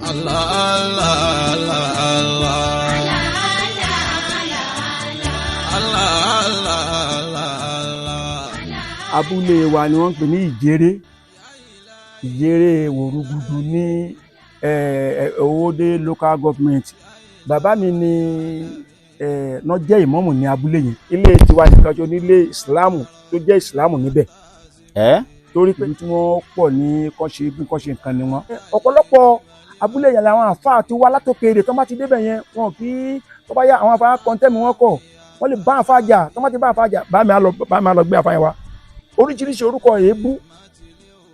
Allah Allah Allah Allah. Allah Allah Allah Allah. Abúlé wa ni wọ́n ń pè ní Ìjéré Wòrúgudu ní Owódé local government. Bàbá mi ni náà jẹ́ ìmáàmù ní abúlé yẹn. Ilé tiwa nìkan ṣo nílé ìsìláàmù tó jẹ́ ìsìláàmù níbẹ̀. Torí pé tí wọ́n pọ̀ ní kọ́ṣe bí kọ́ṣe nǹkan ni wọ́n. Ọ̀pọ̀lọpọ̀ abúlé yẹn làwọn àfáà ti wá látòkèèrè tó bá ti débẹ̀ yẹn wọn kì í tó bá yá àwọn àfáà kọ́ńtẹ́mì wọn kọ̀ wọ́n lè bá àfáà jà tó bá ti bá àfáà jà bá mi á lọ gbé àfáà yẹn wá. Oríṣiríṣi orúkọ èébú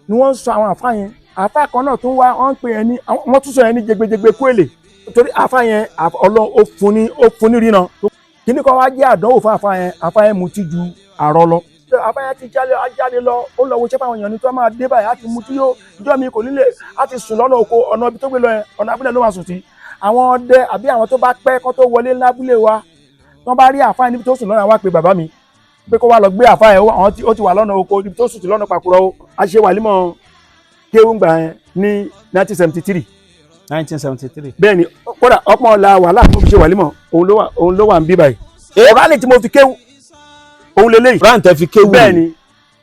ni wọ́n ń sọ àwọn àfáà yẹn. Àfáà kan náà tún wá wọ́n ń pè yẹn ní wọ́n tún sọ yẹn ní jẹgbẹjẹgbẹ kúèlè torí àfáà yẹn Ọlọ́run ó fún ní ríran. Kíní kan wá jẹ́ àdánwò fún àfáà yẹn mutí ju àrọ lọ. Àfáà yẹn ti jáde lọ ó lọ wo ṣẹ́fà àwọn èèyàn ní tó máa dé báyìí á ti mutí yó ìjọ mi kò nílé á ti sùn lọ́nà oko ọ̀nà ibi tó gbé lọ yẹn ọ̀nà abúlé ló máa sùn sí. Àwọn ọdẹ àbí àwọn tó bá pẹ́ kó tó wọlé lábúlé wa tó bá rí àfáà níbi tó sùn lọ́nà wá pé bàbá mi pé kó wá lọ gbé àfáà yẹn ó ti wà lọ́nà oko ibi tó sùn sí lọ́nà Pàkúrọ̀ o. A ṣe wàlímọ̀ kéwùngbà yẹn ní 1973. 1973. Bẹ́ẹ̀ ni kódà ọpọ́n ọ̀la wàhálà tó fi ṣe wàlímọ̀ òun ló wà ń bí báyìí. Ọ̀rá tí mo fi kéwù òun lélẹ́yìí. Rántẹ́ fi kéwù bẹ́ẹ̀ ni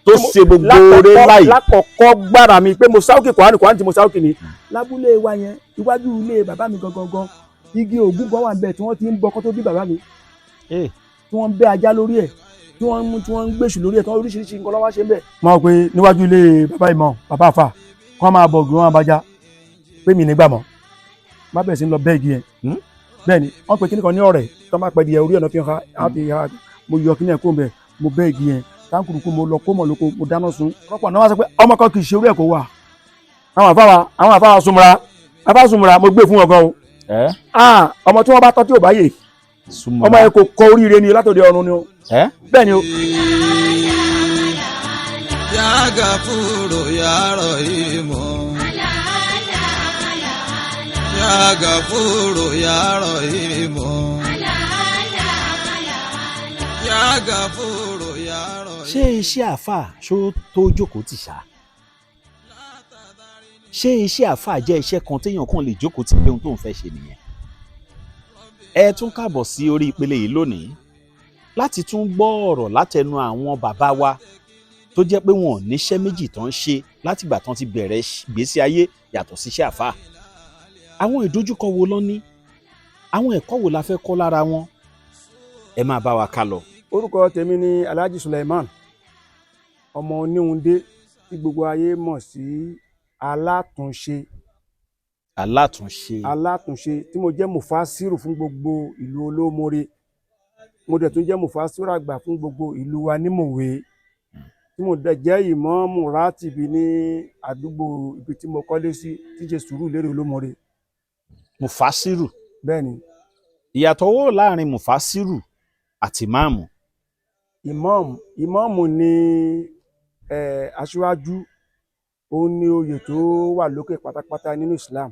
tó ṣe gbogbo oore láì. Lákọ̀ọ́kọ́ gbára mi pé mo sáwùkì Kùránì tí mo sáwùkì ni. Lábúlé wa yẹn iwájú ilé bàbá mi gangan igi ògún gan wà níbẹ̀ tí wọ́n ti ń bọ kó tó bí bàbá mi. Tí wọ́n ń bẹ́ ajá lórí ẹ̀ tí wọ́n ń gbèsù lórí ẹ̀ tí wọ́n oríṣiríṣi nǹkan lọ́wọ́ ṣe ń bẹ̀. Mo rò pé níwájú ilé bàbá ìmọ̀ bàbá àfà kí wọ́n máa bọ̀ gbé wọn abájá pé mi nígbà mọ́ má bẹ̀rẹ̀ sí ń lọ bẹ́ẹ̀gì yẹn. Bẹ́ẹ̀ ni wọ́n pe kíní kan ní ọ̀rẹ́ tó máa pẹ́ di orí ọ̀nà fi hàn mo yọ kíní ẹ̀ kó bẹ̀ mo bẹ́ẹ̀gì yẹn táǹkùrùkù mo lọ kó mọ̀ lóko mo dáná sun. Rọ́pọ̀ náà wá sọ pé ọmọ kan kì í ṣe orí ẹ̀ kó wà. Àwọn àfáà súnmọ́ra mo gbé fún wọn gan o. Ọmọ tí wọ́n bá tọ́ tí ò bá yè ọmọ yẹn kò kọ oríire ni látòdì ọ̀run ni o. Bẹ́ẹ̀ ni o. Ya Gafuru ya Rahimu. Ya Gafuru ya Rahimu. Ya Gafuru ya Rahimu. Ṣé iṣẹ́ àfáà ṣó tó jókòó tì ṣá? Ṣé iṣẹ́ àfáà jẹ́ iṣẹ́ kan téèyàn kàn lè jókòó tì pé ohun tó ń fẹ́ ṣe nìyẹn? Ẹ tún káàbọ̀ sí orí ìpele yìí lónìí láti tún gbọ́ ọ̀rọ̀ látẹnu àwọn bàbá wa tó jẹ́ pé wọn ò níṣẹ́ méjì tán ń ṣe látìgbà tán ti bẹ̀rẹ̀ ìgbésí ayé yàtọ̀ síṣẹ́ àfáà. Àwọn ìdojúkọ wo ló ní? Àwọn ẹ̀kọ́ wo la fẹ́ kọ́ lára wọn? Ẹ máa bá wa ká lọ. Orúkọ tèmi ni Alhaji Suleiman ọmọ Oníhundé tí gbogbo ayé mọ̀ sí alátúnṣe. Alátúnṣe tí mo jẹ́ mufasiru fún gbogbo ìlú Olómore. Mo dẹ̀ tún jẹ́ mufasiru àgbà fún gbogbo ìlú wa ní Mòwe. Tí mo dẹ̀ jẹ́ ìmáàmù rátìbì ní àdúgbò ibi tí mo kọ́lé sí tí ṣe Sùúrùlérè Olómore. Mufasiru. Bẹ́ẹ̀ ni. Ìyàtọ̀ wo láàrin mufasiru àti ìmáàmù? Ìmáàmù ni aṣíwájú ó ní oyè tó wà lókè pátápátá nínú Islam.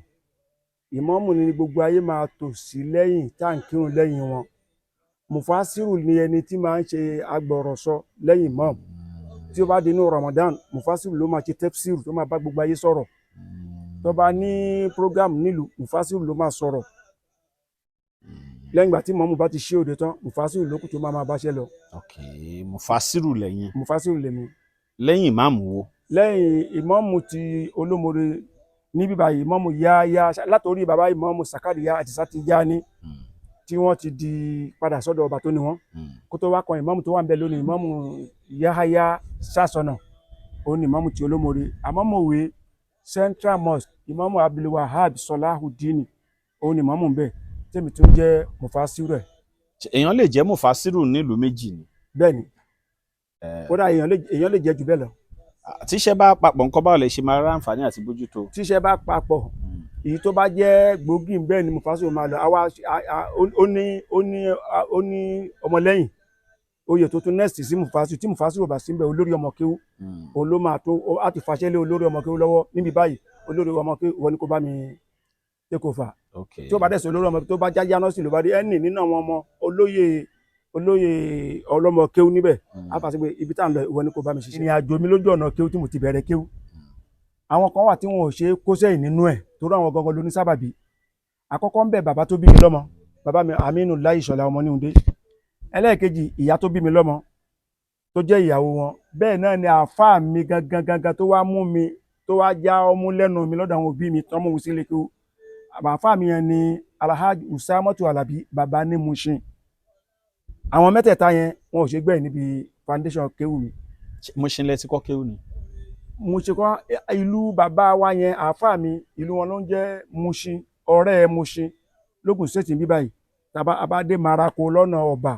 Ìmáàmù ni gbogbo ayé máa tò sí lẹ́yìn tá à ń kírun lẹ́yìn wọn. Mufasiru ni ẹni tí máa ń ṣe agbọ̀rọ̀sọ lẹ́yìn ìmáàmù. Tí ó bá di inú Ramadan mufasiru ló máa ṣe tafsir tó máa bá gbogbo ayé sọ̀rọ̀. Tó bá ní program nílùú mufasiru ló máa sọ̀rọ̀. Lẹ́yìn ìgbà tí ìmáàmù bá ti ṣe òde tán mufasiru ló kù tó máa báṣẹ́ lọ. Mufasiru lẹ́yìn. Mufasiru lèmi. Lẹ́yìn ìmáàmù wo? Lẹ́yìn ìmáàmù ti Olómore níbí báyìí ìmáàmù Yahya látòrí bàbá ìmáàmù Sakariya àti Satijani tí wọ́n ti di padà sọ́dọ̀ ọba tó ní wọ́n. Kó tó wá kan ìmáàmù tó wà ń bẹ lónìí ìmáàmù Yahya Sásọnà òun ni ìmáàmù ti Olómore. Àmọ́ Mòwe Central Mosque ìmáàmù Abdulwahab Salahudeen òun ni ìmáàmù ń bẹ tèmi tún jẹ́ mufasiru ẹ̀. Èèyàn lè jẹ́ mufasiru nílùú méjì ni. Bẹ́ẹ̀ ni. Kódà èèyàn lè jẹ́ jù bẹ́ẹ̀ lọ. Tíṣẹ́ bá papọ̀ nǹkan báwo lè ṣe máa rá àǹfààní àti bójútó? Tíṣẹ́ bá papọ̀ èyí tó bá jẹ́ gbòógì bẹ́ẹ̀ ni mufasiru máa lọ. Ó ní ọmọlẹ́yìn oyè tó tún next sí mufasiru tí mufasiru bá sí ń bẹ olórí ọmọ kéwú òun ló máa tó á ti fàṣẹ lé olórí ọmọ kéwú lọ́wọ́ níbi báyìí olórí ọmọ kéwú wọn ni kó bá mi take over. Tí ó bá dẹ̀ sọ olórí ọmọ tó bá já yánọ́sì ló bá rí ẹnì nínú àwọn ọmọ olóyè ọlọ́mọ kéwú níbẹ̀ á fà sí pé ibi tá à ń lọ ìwọ ni kó bá mi ṣiṣẹ́. Ìrìn àjò mi lójú ọ̀nà kéwú tí mo ti bẹ̀rẹ̀ kéwú àwọn kan wà tí wọn ò ṣe kó sẹ́yìn nínú ẹ̀ torí àwọn gangan ló ní sábàbí. Àkọ́kọ́ ń bẹ bàbá tó bí mi lọ́mọ, bàbá mi Aminu Láì Ìṣọ̀lá Ọmọníhundé. Ẹlẹ́ẹ̀kejì ìyá tó bí mi lọ́mọ tó jẹ́ ìyàwó wọn. Bẹ́ẹ̀ náà ni àáfàá mi gangan tó wá mú mi tó wá já ọmú lẹ́nu mi lọ́dọ̀ àwọn òbí mi tọ́mú sí ilé kéwú. Àáfàá mi yẹn ni Alhaji Usamatu Alabi bàbá ní Mushin. Àwọn mẹ́tẹ̀ẹ̀ta yẹn wọn ò ṣe gbẹ̀yìn níbi foundation kéwú mi. Mushin lẹ ti kọ́ kéwú ni. Mushin kọ́ ìlú bàbá wa yẹn àáfàá mi ìlú wọn ló ń jẹ́ Mushin, ọ̀rẹ́ Mushin lógùn state bí báyìí. Tàbá abádé Marako lọ́nà Ọ̀bà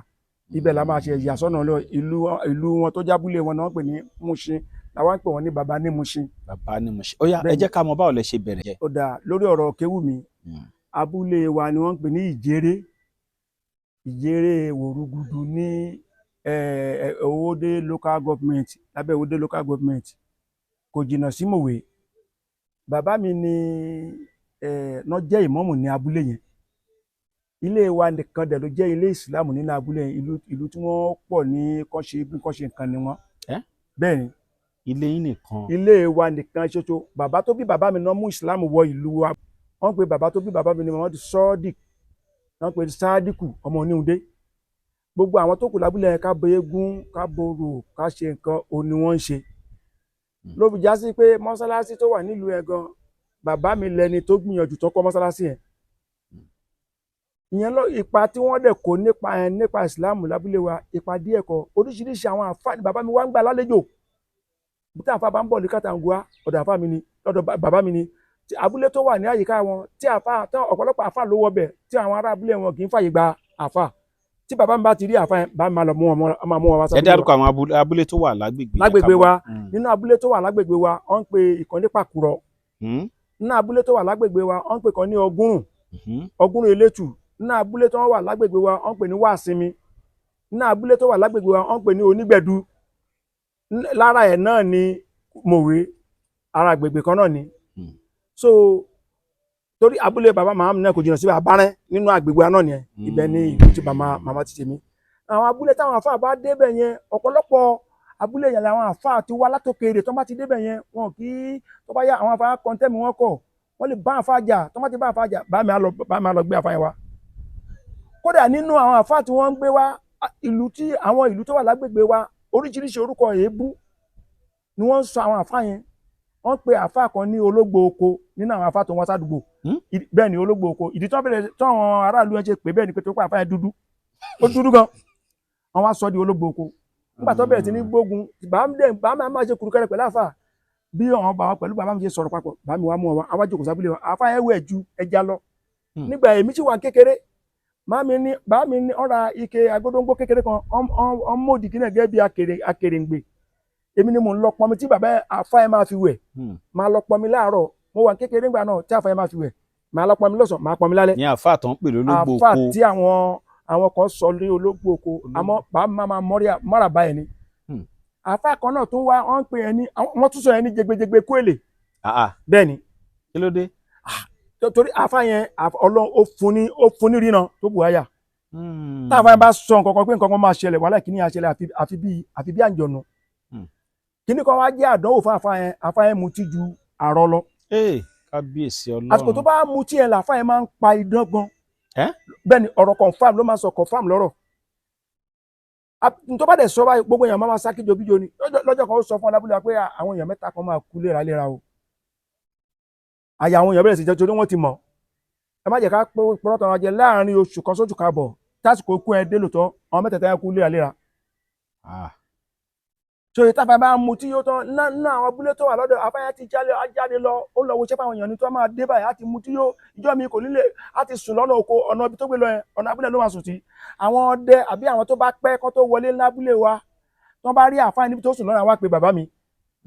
ibẹ̀ la máa ṣe ìyàsọ́nà lọ ìlú wọn tó jábúlé wọn náà wọ́n pè ní Mushin làwọn ń pè wọ́n ní bàbá ní Mushin. Bàbá ní Mushin. Ó yá ẹ jẹ́ ká mọ̀ báwo lẹ ṣe bẹ̀rẹ̀ jẹ́. Ó dà lórí ọ̀rọ̀ kéwú mi abúlé wa ni wọ́n ń pè ní Ìjéré Wòrúgudu ní Owódé local government lábẹ́ Owódé local government kò jìnnà sí Mòwe. Bàbá mi ni náà jẹ́ ìmáàmù ní abúlé yẹn. Ilé wa nìkan dẹ̀ ló jẹ́ ilé ìsìlámù nínú abúlé ìlú tí wọ́n pọ̀ ní kọ́ṣe nǹkan ni wọ́n. Bẹ́ẹ̀ ni. Ilé yín nìkan. Ilé wa nìkan ṣoṣo. Bàbá tó bí bàbá mi náà mú ìsìlámù wọ ìlú wa. Wọ́n pe bàbá tó bí bàbá mi ni wọ́n ti Sọ́ọ́dìk. Wọ́n pe Sádíkù ọmọ Oníhundé. Gbogbo àwọn tó kù lábúlé yẹn ká bo eégún ká borò ká ṣe nǹkan òun ni wọ́n ń ṣe. Ló fi já sí pé mọ́sálásí tó wà nílùú yẹn gan bàbá mi lẹni tó gbìyànjú tó kọ́ mọ́sálásí yẹn. Ìyẹn lọ ipa tí wọ́n dẹ̀ kó nípa ìsìlámù lábúlé wa ipa díẹ̀ kọ́ oríṣiríṣi àwọn àfáà ni bàbá mi wá ń gbà lálejò. Bí táwọn àfáà bá ń bọ̀ ní Kàtàǹgùá ọ̀dọ̀ àfáà mi ni lọ́dọ̀ bàbá mi ni. Tí abúlé tó wà ní àyíká wọn tí ọ̀pọ̀lọpọ̀ àfáà ló wọ bẹ̀ tí àwọn ará abúlé wọn kì í fàyè gba àfáà. Tí bàbá mi bá ti rí àfáà yẹn bá mi máa lọ mú wọn wá sábẹ́. Ẹ dárúkọ àwọn abúlé tó wà lágbègbè wa. Nínú abúlé tó wà lágbègbè wa wọ́n ń pe ìkan ní Pàkúrọ̀. Nínú abúlé tó wà lágbègbè wa wọ́n ń pe ìkan ní Ọgúrùn Elétù. Nínú abúlé tó wà lágbègbè wa wọ́n ń pè ní Wàsímí. Nínú abúlé tó wà lágbègbè wa wọ́n ń pè ní Onígbẹ̀dú. Lára ẹ̀ náà ni Mòwe ara àgbègbè kan náà ni. So torí abúlé bàbá màmá mi náà kò jìnnà sí Àbárẹ́ nínú àgbègbè náà nìyẹn. Ibẹ̀ ni ìlú tí màmá ti tèmi. Àwọn abúlé táwọn àfáà bá débẹ̀ yẹn ọ̀pọ̀lọpọ̀ abúlé yẹn làwọn àfáà ti wá látòkèèrè tó bá ti débẹ̀ yẹn wọn kì í tó bá yá àwọn àfáà kọ́ńtẹ́mì wọn kọ̀ wọ́n lè bá àfáà jà tó bá ti bá àfáà jà bá mi á lọ gbé àfáà yẹn wá. Kódà nínú àwọn àfáà tí wọ́n ń gbé wá àwọn ìlú tó wà lágbègbè wa oríṣiríṣi orúkọ èébú ni wọ́n ń sọ àwọn àfáà yẹn. Wọ́n pe àfáà kan ní Ológbò Oko nínú àwọn àfáà tó wọ́n sádùúgbò. Bẹ́ẹ̀ ni Ológbò Oko ìdí tó àwọn aráàlú yẹn ṣe pé bẹ́ẹ̀ ni pé tó pa àfáà yẹn dúdú ó dúdú gan. Wọ́n wá sọ di Ológbò Oko. Nígbà tó bẹ̀rẹ̀ sí ní gbógun bàbá mi máa ṣe kùrùkẹrẹ pẹ̀lú àfáà bí àwọn bàbá pẹ̀lú bàbá mi ṣe sọ̀rọ̀ papọ̀ bàbá mi wá mú wọn àwa jókòó sábúlé wọn àfáà yẹn wẹ̀ ju ẹja lọ. Nígbà èmi tí wà kékeré bàbá mi ní ọ̀rá ike agbódóńgbó kékeré kan ọmọdé kí náà gẹ́gẹ́ bí akèrèǹgbè. Èmi ni mò ń lọ pọnmi tí bàbá àfáà yẹn máa fi wẹ̀ máa lọ pọnmi láàárọ̀ mo wà kékeré ńgbà náà tí àfáà yẹn máa fi wẹ̀ máa lọ pọnmi lọ́sàn máa pọnmi lálẹ́. Ní àfáà tó ń pè lólógbò oko. Àfáà tí àwọn kan sọ ní Ológbò Oko àmọ́ bàbá máa mọ́ra bá ẹ̀ ni. Àfáà kan náà tún wá wọ́n ń pè ẹ́ ní wọ́n tún sọ ẹ́ ní jẹgbẹjẹgbẹ Kúèlè. Bẹ́ẹ̀ ni. Kí ló dé? Torí àfáà yẹn Ọlọ́run ó fún ní ríran tó bù háyà. Tá àfáà yẹn bá sọ nǹkan kan pé nǹkan kan máa ṣẹlẹ̀ wàhálà kìíní àṣẹlẹ̀ àfi bí àǹjọ̀nù. Kíní kan wá jẹ́ àdánwò fún àfáà yẹn mutí ju àrọ lọ. Kábíyèsí Ọlọ́run. Àsìkò tó bá mutí yẹn làfáà yẹn máa ń pa idán gan. Bẹ́ẹ̀ ni ọ̀rọ̀ confam ló máa ń sọ confam lọ́rọ̀. Tó bá dẹ̀ sọ báyìí gbogbo èèyàn máa sá kíjobíjo ni lọ́jọ́ kan ó sọ fún alábúlé pé àwọn èèyàn mẹ́ta kan máa kú léraléra o. Àyà àwọn èèyàn bẹ̀rẹ̀ sí jẹ́ torí wọ́n ti mọ̀. Ẹ má jẹ́ ká pé pọ́nrọ́tàn wa jẹ láàrin oṣù kan sóṣù káàbọ̀ tásìkò ikú ẹ dé lòótọ́ àwọn mẹ́tẹ̀ẹ̀ta yẹn kú léraléra. So ìtafà bá mu tí yóò tán nínú àwọn abúlé tó wà lọ́dọ̀ afáyà ti jáde lọ ó lọ wo ṣẹ́fà àwọn èèyàn ní tó máa dé báyìí á ti mu tí yóò ìjọ mi kò nílé á ti sùn lọ́nà oko ọ̀nà ibi tó gbé lọ yẹn ọ̀nà abúlé ló máa sùn sí. Àwọn ọdẹ àbí àwọn tó bá pẹ́ kó tó wọlé lábúlé wa tó bá rí àfáà níbi tó sùn lọ́nà wá pé bàbá mi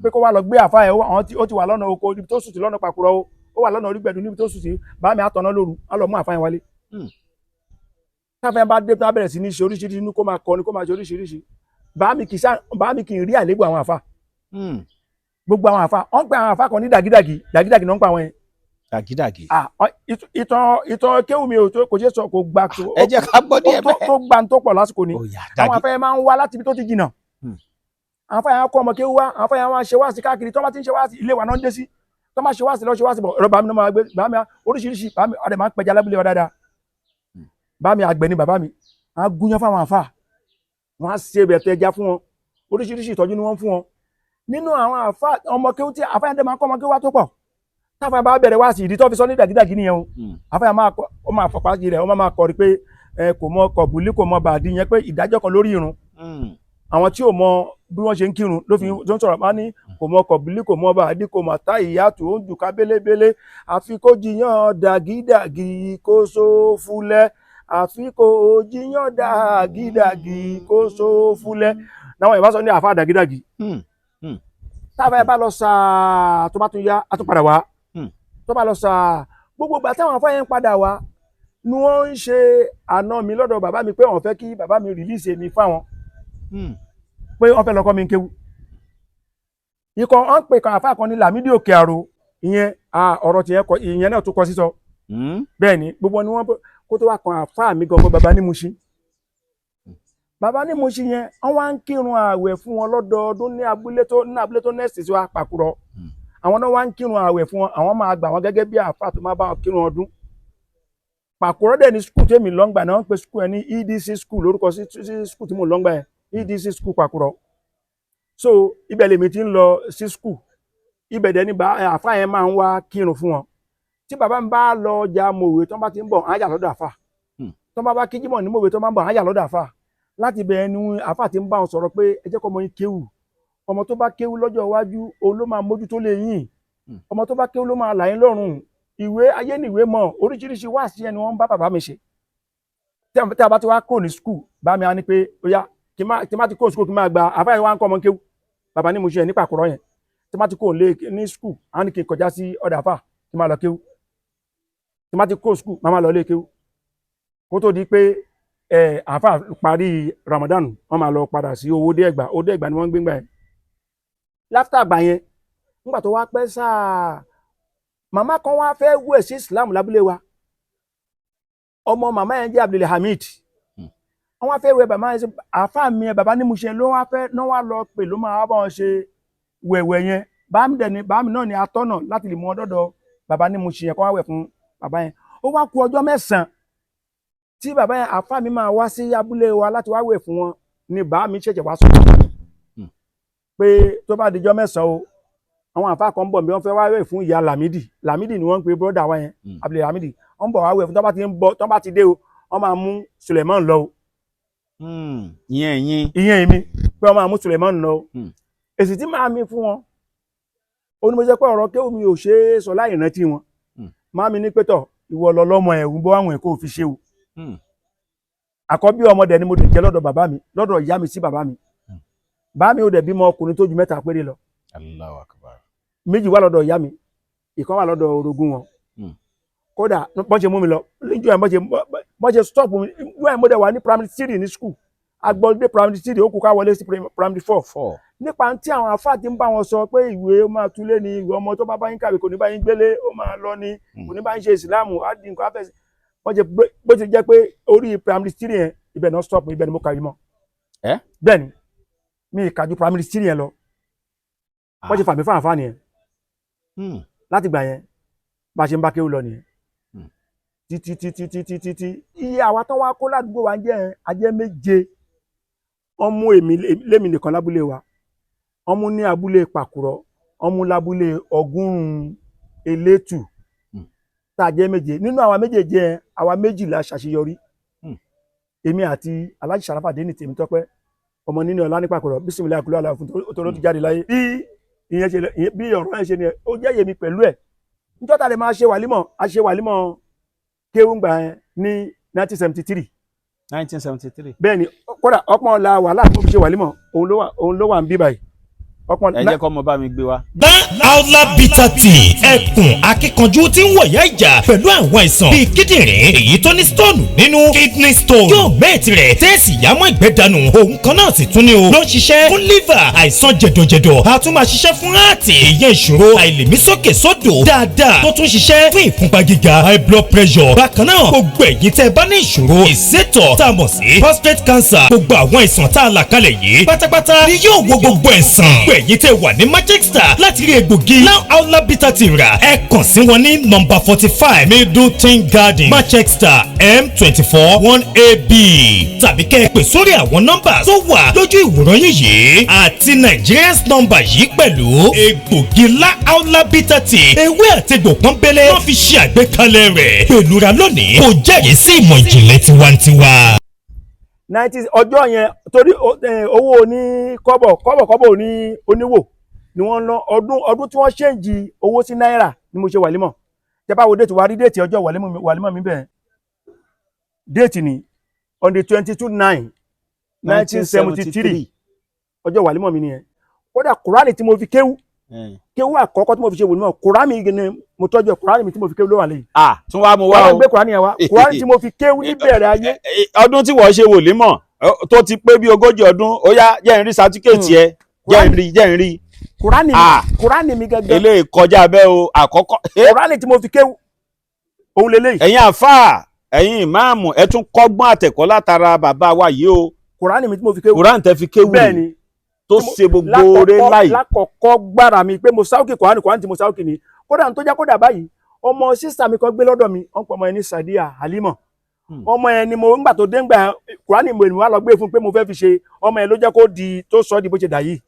pé kó wá lọ gbé àfáà yẹn ó ti wà lọ́nà oko níbi tó sùn sí lọ́nà Pàkúrọ̀ ó wà lọ́nà Orígbẹ̀dù níbi tó sùn sí bàbá mi á tọ̀nà lóru á lọ mú àfáà yẹn wálé. Táfẹ́ bá dé tó bẹ̀rẹ̀ sí ní ṣe oríṣiríṣi inú kó máa kọrin kó máa ṣe oríṣiríṣi bàbá mi kì í rí àléébù àwọn àfáà. Gbogbo àwọn àfáà wọ́n pe àwọn àfáà kan ní dàgídàgì náà ń pa àwọn yẹn. Dàgídàgì. Ìtàn kéwù mi ò tó kò ṣeé sọ kò gbà tó. Ẹ jẹ́ ká gbọ́ díẹ̀ bẹ́ẹ̀. tó gbà tó pọ̀ lásìkò ni. Àwọn afẹ́yẹ máa ń wá láti ibi tó ti jìnnà. Àwọn afẹ́yẹ kọ́ ọmọ kéwù wá àwọn afẹ́yẹ máa ń ṣe wá sí káàkiri tó bá ti ń ṣe wá sí ilé wa náà ń dé sí. tó máa ṣe wá sí lọ ṣe wá sí bọ̀ ọ̀rọ̀ bàmí náà máa gbé bàmí oríṣiríṣi bàmí ọ̀dẹ̀ máa ń pẹja lábúlé wa dáadáa bàmí àgbẹ̀ ni bàbá mi á gúnyán fáwọn àfà wọn á ṣe bẹ̀tẹ̀ ẹja fún wọn oríṣiríṣi ìtọ́jú ni wọ́n fún wọn nínú àwọn àfà ọmọ kéwú tí àfà yẹn dẹ̀ máa ń kọ́ ọmọ kéwú wá tó pọ̀ táfà bá bẹ̀rẹ̀ wá sí ìdí tó fi sọ ní dàgídàgí nìyẹn o àfà yẹn máa fọpá sí rẹ̀ ó máa kọ́ rí pé kò mọ kọ̀bùlí kò mọ bàdí yẹn pé ìdájọ́ kan lórí irun àwọn tí ò mọ bí wọ́n ṣe ń kírun ló fi tó ń sọ̀rọ̀ máa ní kò mọ kọ̀bùlí kò mọ bàdí kò mọ tá ìyàtò ó ń jù ká bélébélé àfi kó jiyàn dàgídàgí kó sófúlẹ̀ àfi kó jiyàn dàgídàgí kó sófúlẹ̀ náwọn ìbá sọ ní àfa dàgídàgí táfà ẹ bá lọ sáà tó bá tún yá á tún padà wá tó bá lọ sáà gbogbo ìgbà táwọn afọ yẹn padà wá ni wọ́n ń ṣe àna mi lọ́dọ̀ bàbá mi pé wọ́n fẹ́ kí bàbá mi rìlíìsì mi fáwọn pé wọ́n fẹ́ lọ kọ́ mi kéwú ikọ̀ wọ́n ń pè kan àfáà kan ní Lámídì Òkè Àrò ìyẹn ọ̀rọ̀ tiẹ̀ kọ ìyẹn náà tó kọ sísọ bẹ́ẹ̀ ni gbogbo ni wọ́n kó tó wá kan àfáà mi gangan bàbá ní Mùṣí bàbá ní Mùṣí yẹn wọ́n wá ń kírun ààwẹ̀ fún wọn lọ́dọọdún ní abúlé tó nẹ́ẹ̀sì sí wa Pàkúrọ̀ àwọn náà wá ń kírun ààwẹ̀ fún wọn àwọn máa gbà wọn gẹ́gẹ́ bí àfáà tó máa bá wọn kírun ọdún Pàkúrọ̀ dẹ̀ ní skul tèmi lọ́ngbà náà wọ́n pe skul ẹ̀ ní EDC skul lórúkọ sí skul tí mo lọ́ngbà ẹ̀ EDC skul Pàkúrọ̀ so ibẹ̀ lèmi ti ń lọ sí skul ibẹ̀ dẹ̀ ní àfáà yẹn máa ń wá kírun fún wọn tí bàbá mi bá lọ ọjà mòwe tó bá ti ń bọ̀ àyà lọ́dọ̀ àfáà tó bá kíjímọ̀ ní mòwe tó máa ń bọ̀ àyà lọ́dọ̀ àfáà láti bẹ̀ ni àfáà ti ń bá wọn sọ̀rọ̀ pé ẹ jẹ́ kọ́ ọmọ yín kéwù ọmọ tó bá kéwù lọ́jọ́ iwájú òun ló máa mójútó lè yìn ọmọ tó bá kéwù ló máa là yín lọ́rùn ìwé ayé nìwé mọ oríṣiríṣi wá sí ẹni wọn ń bá bàbá mi ṣe tí a bá ti wá kúrò ní skul bá mi á ní pé ó yá kí n má ti kúrò skul kí n máa gba àfáà wa ń kọ́ ọmọ kéwù bàbá ní Mùṣí ẹ̀ ní Pàkúrọ̀ yẹn tí n má ti kúrò ní skul á ní kí n kọjá sí ọ̀dọ̀ àfáà kí n máa lọ kéwù tí n má ti kúrò skul má máa lọ ilé kéwù kó tó di pé àfáà parí Ramadan wọn máa lọ padà sí Owódé Ẹ̀gbá ni wọ́n ń gbé gbà yẹn láfítà àgbà yẹn nígbà tó wá pẹ́ sáà màmá kan wá fẹ́ wẹ̀ sí Islam lábúlé wa ọmọ màmá yẹn jẹ́ Abdulhamid wọ́n wá fẹ́ wẹ̀ bàbá yẹn sí àfáà mi bàbá ní Mùṣí ló wá fẹ́ náà wá lọ pè ló máa bá wọn ṣe wẹ̀wẹ̀ yẹn bàámi náà ni atọ́nà láti lè mú ọdọ́dọ̀ bàbá ní Mùṣí yẹn kó wá wẹ̀ fún bàbá yẹn ó wá kù ọjọ́ 9 tí bàbá yẹn àfáà mi máa wá sí abúlé wa láti wá wẹ̀ fún wọn ni bàámi ṣẹ̀ṣẹ̀ wá sọ pé tó bá dijọ́ 9 o àwọn àfáà kan bọ̀ bí wọ́n fẹ́ wá wẹ̀ fún ìyá Lámídì ni wọ́n ń pe bọ́dà wa yẹn Abdulhamid wọ́n bọ̀ wá wẹ̀ fún tó bá ti dé o wọ́n máa mú Suleiman lọ o. ìyẹn mi pé wọ́n máa mú Suleiman lọ o. èsì tí màá mi fún wọn onímọ̀ọ́sẹ́ pé ọ̀rọ̀ kéwù mi ò ṣe é sọ láì rántí wọn màá mi ní pẹ́tọ̀ ìwọ lọ́mọ ẹ̀rù bọ́ àwọn ẹ̀kọ́ fi ṣe o. àkọ́bí ọmọdé ni mo dẹ̀ jẹ́ lọ́dọ̀ bàbá mi lọ́dọ̀ ìyá mi sí bàbá mi bàbá mi ò dẹ̀ bímọ ọkùnrin tó ju 3 péré lọ. Allahu Akbar. 2 wà lọ́dọ̀ ìyá mi ìkan wà lọ́dọ̀ orogún wọn kódà bọ́n ṣe mú mi lọ níjọ́ ẹ̀ bọ́n ṣe stop mi níjọ́ ẹ̀ mo dẹ̀ wà ní primary 3 ní school agbọ́dé primary 3 ó kù ká wọlé sí primary 4 nípa tí àwọn àfáà ti ń bá wọn sọ pé ìwé ó máa túlé ní ìwé ọmọ tó bá yín kàwé kò ní bá yín gbélé ó máa lọ ní kò ní bá yín ṣe ìsìláàmù á di nǹkan afẹ́sí bó ti jẹ́ pé orí primary 3 yẹn ibẹ̀ náà stop ibẹ̀ ni mo kàwé mọ́ bẹ́ẹ̀ ni mi ìkàjú primary 3 yẹn lọ wọ́n ṣe fàmí fún àǹfààní yẹn láti gbà yẹn bá ṣe ń bá kéwù lọ nìyẹn títí iye àwa tán wá kó ládùúgbò wa jẹ́ ajẹ́ 7 wọ́n mú lémi nìkan lábúlé wa wọ́n mú ní abúlé Pàkúrọ̀ wọ́n mú lábúlé Ọ̀gúnrún Elétù tá a jẹ́ 7 nínú àwa méjèèjì yẹn àwa 2 la ṣàṣeyọrí èmi àti Alhaji Sharafadeen Tèmítọ́pẹ́ ọmọ nínú ọlá ní Pàkúrọ̀ bísímìlá àkúlọ́ àlàfo tó ló ti jáde láyé ìyẹn ṣe bí ọ̀rọ̀ ẹ̀ ṣe ni ó jẹ́ yèmí pẹ̀lú ẹ̀ níjọ́ ta lè máa ṣe wàlímọ̀ kéwùngbà ní 1973. bẹ́ẹ̀ ni kódà ọpọ́n ọ̀la wàhálà tó fi ṣe wàlímọ̀ òun ló wà ń bí báyìí. ẹ jẹ́ kọ́ mọ bá mi gbé wa. Dan Aula Bitter Tea ẹkùn akíkanjú tí ń wọ̀yá ìjà pẹ̀lú àwọn àìsàn bíi kíndìnrín èyí tó ní stone nínú kidney stone yóò mẹ́ẹ̀tì rẹ̀ tẹ́ẹ̀sì yámọ́ ìgbẹ́ dànù òun kan náà sì tún ní o ló ń ṣiṣẹ́ fún liver àìsàn jẹ̀dọ̀jẹ̀dọ̀ a tún máa ṣiṣẹ́ fún heart ìyẹn ìṣòro àìlèmí sókè sódò dáadáa tó tún ṣiṣẹ́ fún ìfúnpá gíga high blood pressure bákan náà gbogbo ẹ̀yin tẹ́ bá ní ìṣòro ìsétọ̀ tá a mọ̀ sí prostate cancer gbogbo àwọn àìsàn tá a là kalẹ̀ yìí pátápátá ni yóò wo gbogbo ẹ̀sán ẹ̀yin tẹ́ wà ní Manchester láti rí egbògi Now Aula Bitter Tea rà ẹ kàn sí wọn ní nọ́mbà 45 Middleton Garden Manchester M24 1AB tàbí kẹ́ ẹ pè sórí àwọn nọ́mbà tó wà lójú ìwòran yìí àti Nigerians nọ́mbà yìí pẹ̀lú egbògi Now Aula Bitter Tea ewé àtegbò pọ́nbélé wọ́n fi ṣe àgbékalẹ̀ rẹ̀ pẹ̀lúra lónìí kò jẹ́rìí sí ìmọ̀ ìjìnlẹ̀ tiwantiwa. 90 ọjọ́ yẹn torí owó ní kọ́bọ̀ ní oníwò ni wọ́n ná ọdún tí wọ́n ṣéǹjì owó sí náírà ni mo ṣe wàlímọ̀ tẹ́pá wo déètì wá rí déètì ọjọ́ wàlímọ̀ mi bẹ́ẹ̀ déètì ni on the 22/9/1973 ọjọ́ wàlímọ̀ mi nìyẹn kódà kùránì tí mo fi kéwú àkọ́kọ́ tí mo fi ṣe wòlímọ̀ kùránì ni mo tọ́jú kùránì mi tí mo fi kéwú ló wà lẹ́yìn. Tún wá mo wá o. wọ́n gbé kùránì yẹn wá kùránì tí mo fi kéwú níbẹ̀rẹ̀ ayé. Ọdún tí wọ́n ṣe wòlímọ̀ tó ti pé bí 40 ọdún ó yá jẹ́ n rí sátífíkẹ́ẹ̀tì ẹ jẹ́ n rí. kùránì mi gẹ́gẹ́. eléyìí kọjá bẹ́ẹ̀ o àkọ́kọ́. kùránì tí mo fi kéwú òun lélẹ́yìí. ẹ̀yin àfáà ẹ̀yin ìmáàmù ẹ tún kọ́gbọ́n àtẹ̀kọ́ látara bàbá wa yìí o. kùránì mi tí mo fi kéwú. kùránì tẹ fi kéwú bẹ́ẹ̀ ni tó ṣe gbogbo oore láì. lákọ̀ọ́kọ́ gbára mi pé mo sáwùkì kùránì tí mo sáwùkì ni kódà tó jẹ́ kódà báyìí ọmọ sísà mi kan gbé lọ́dọ̀ mi wọ́n pọ̀ ọmọ ẹni Sadiya Halima ọmọ ẹ ni mo ńgbà tó dé ńgbà kùránì mo ènìyàn wá lọ gbé fún pé mo fẹ́ fi ṣe ọmọ ẹ ló jẹ́ kó di tó sọ di bó ṣe dà yìí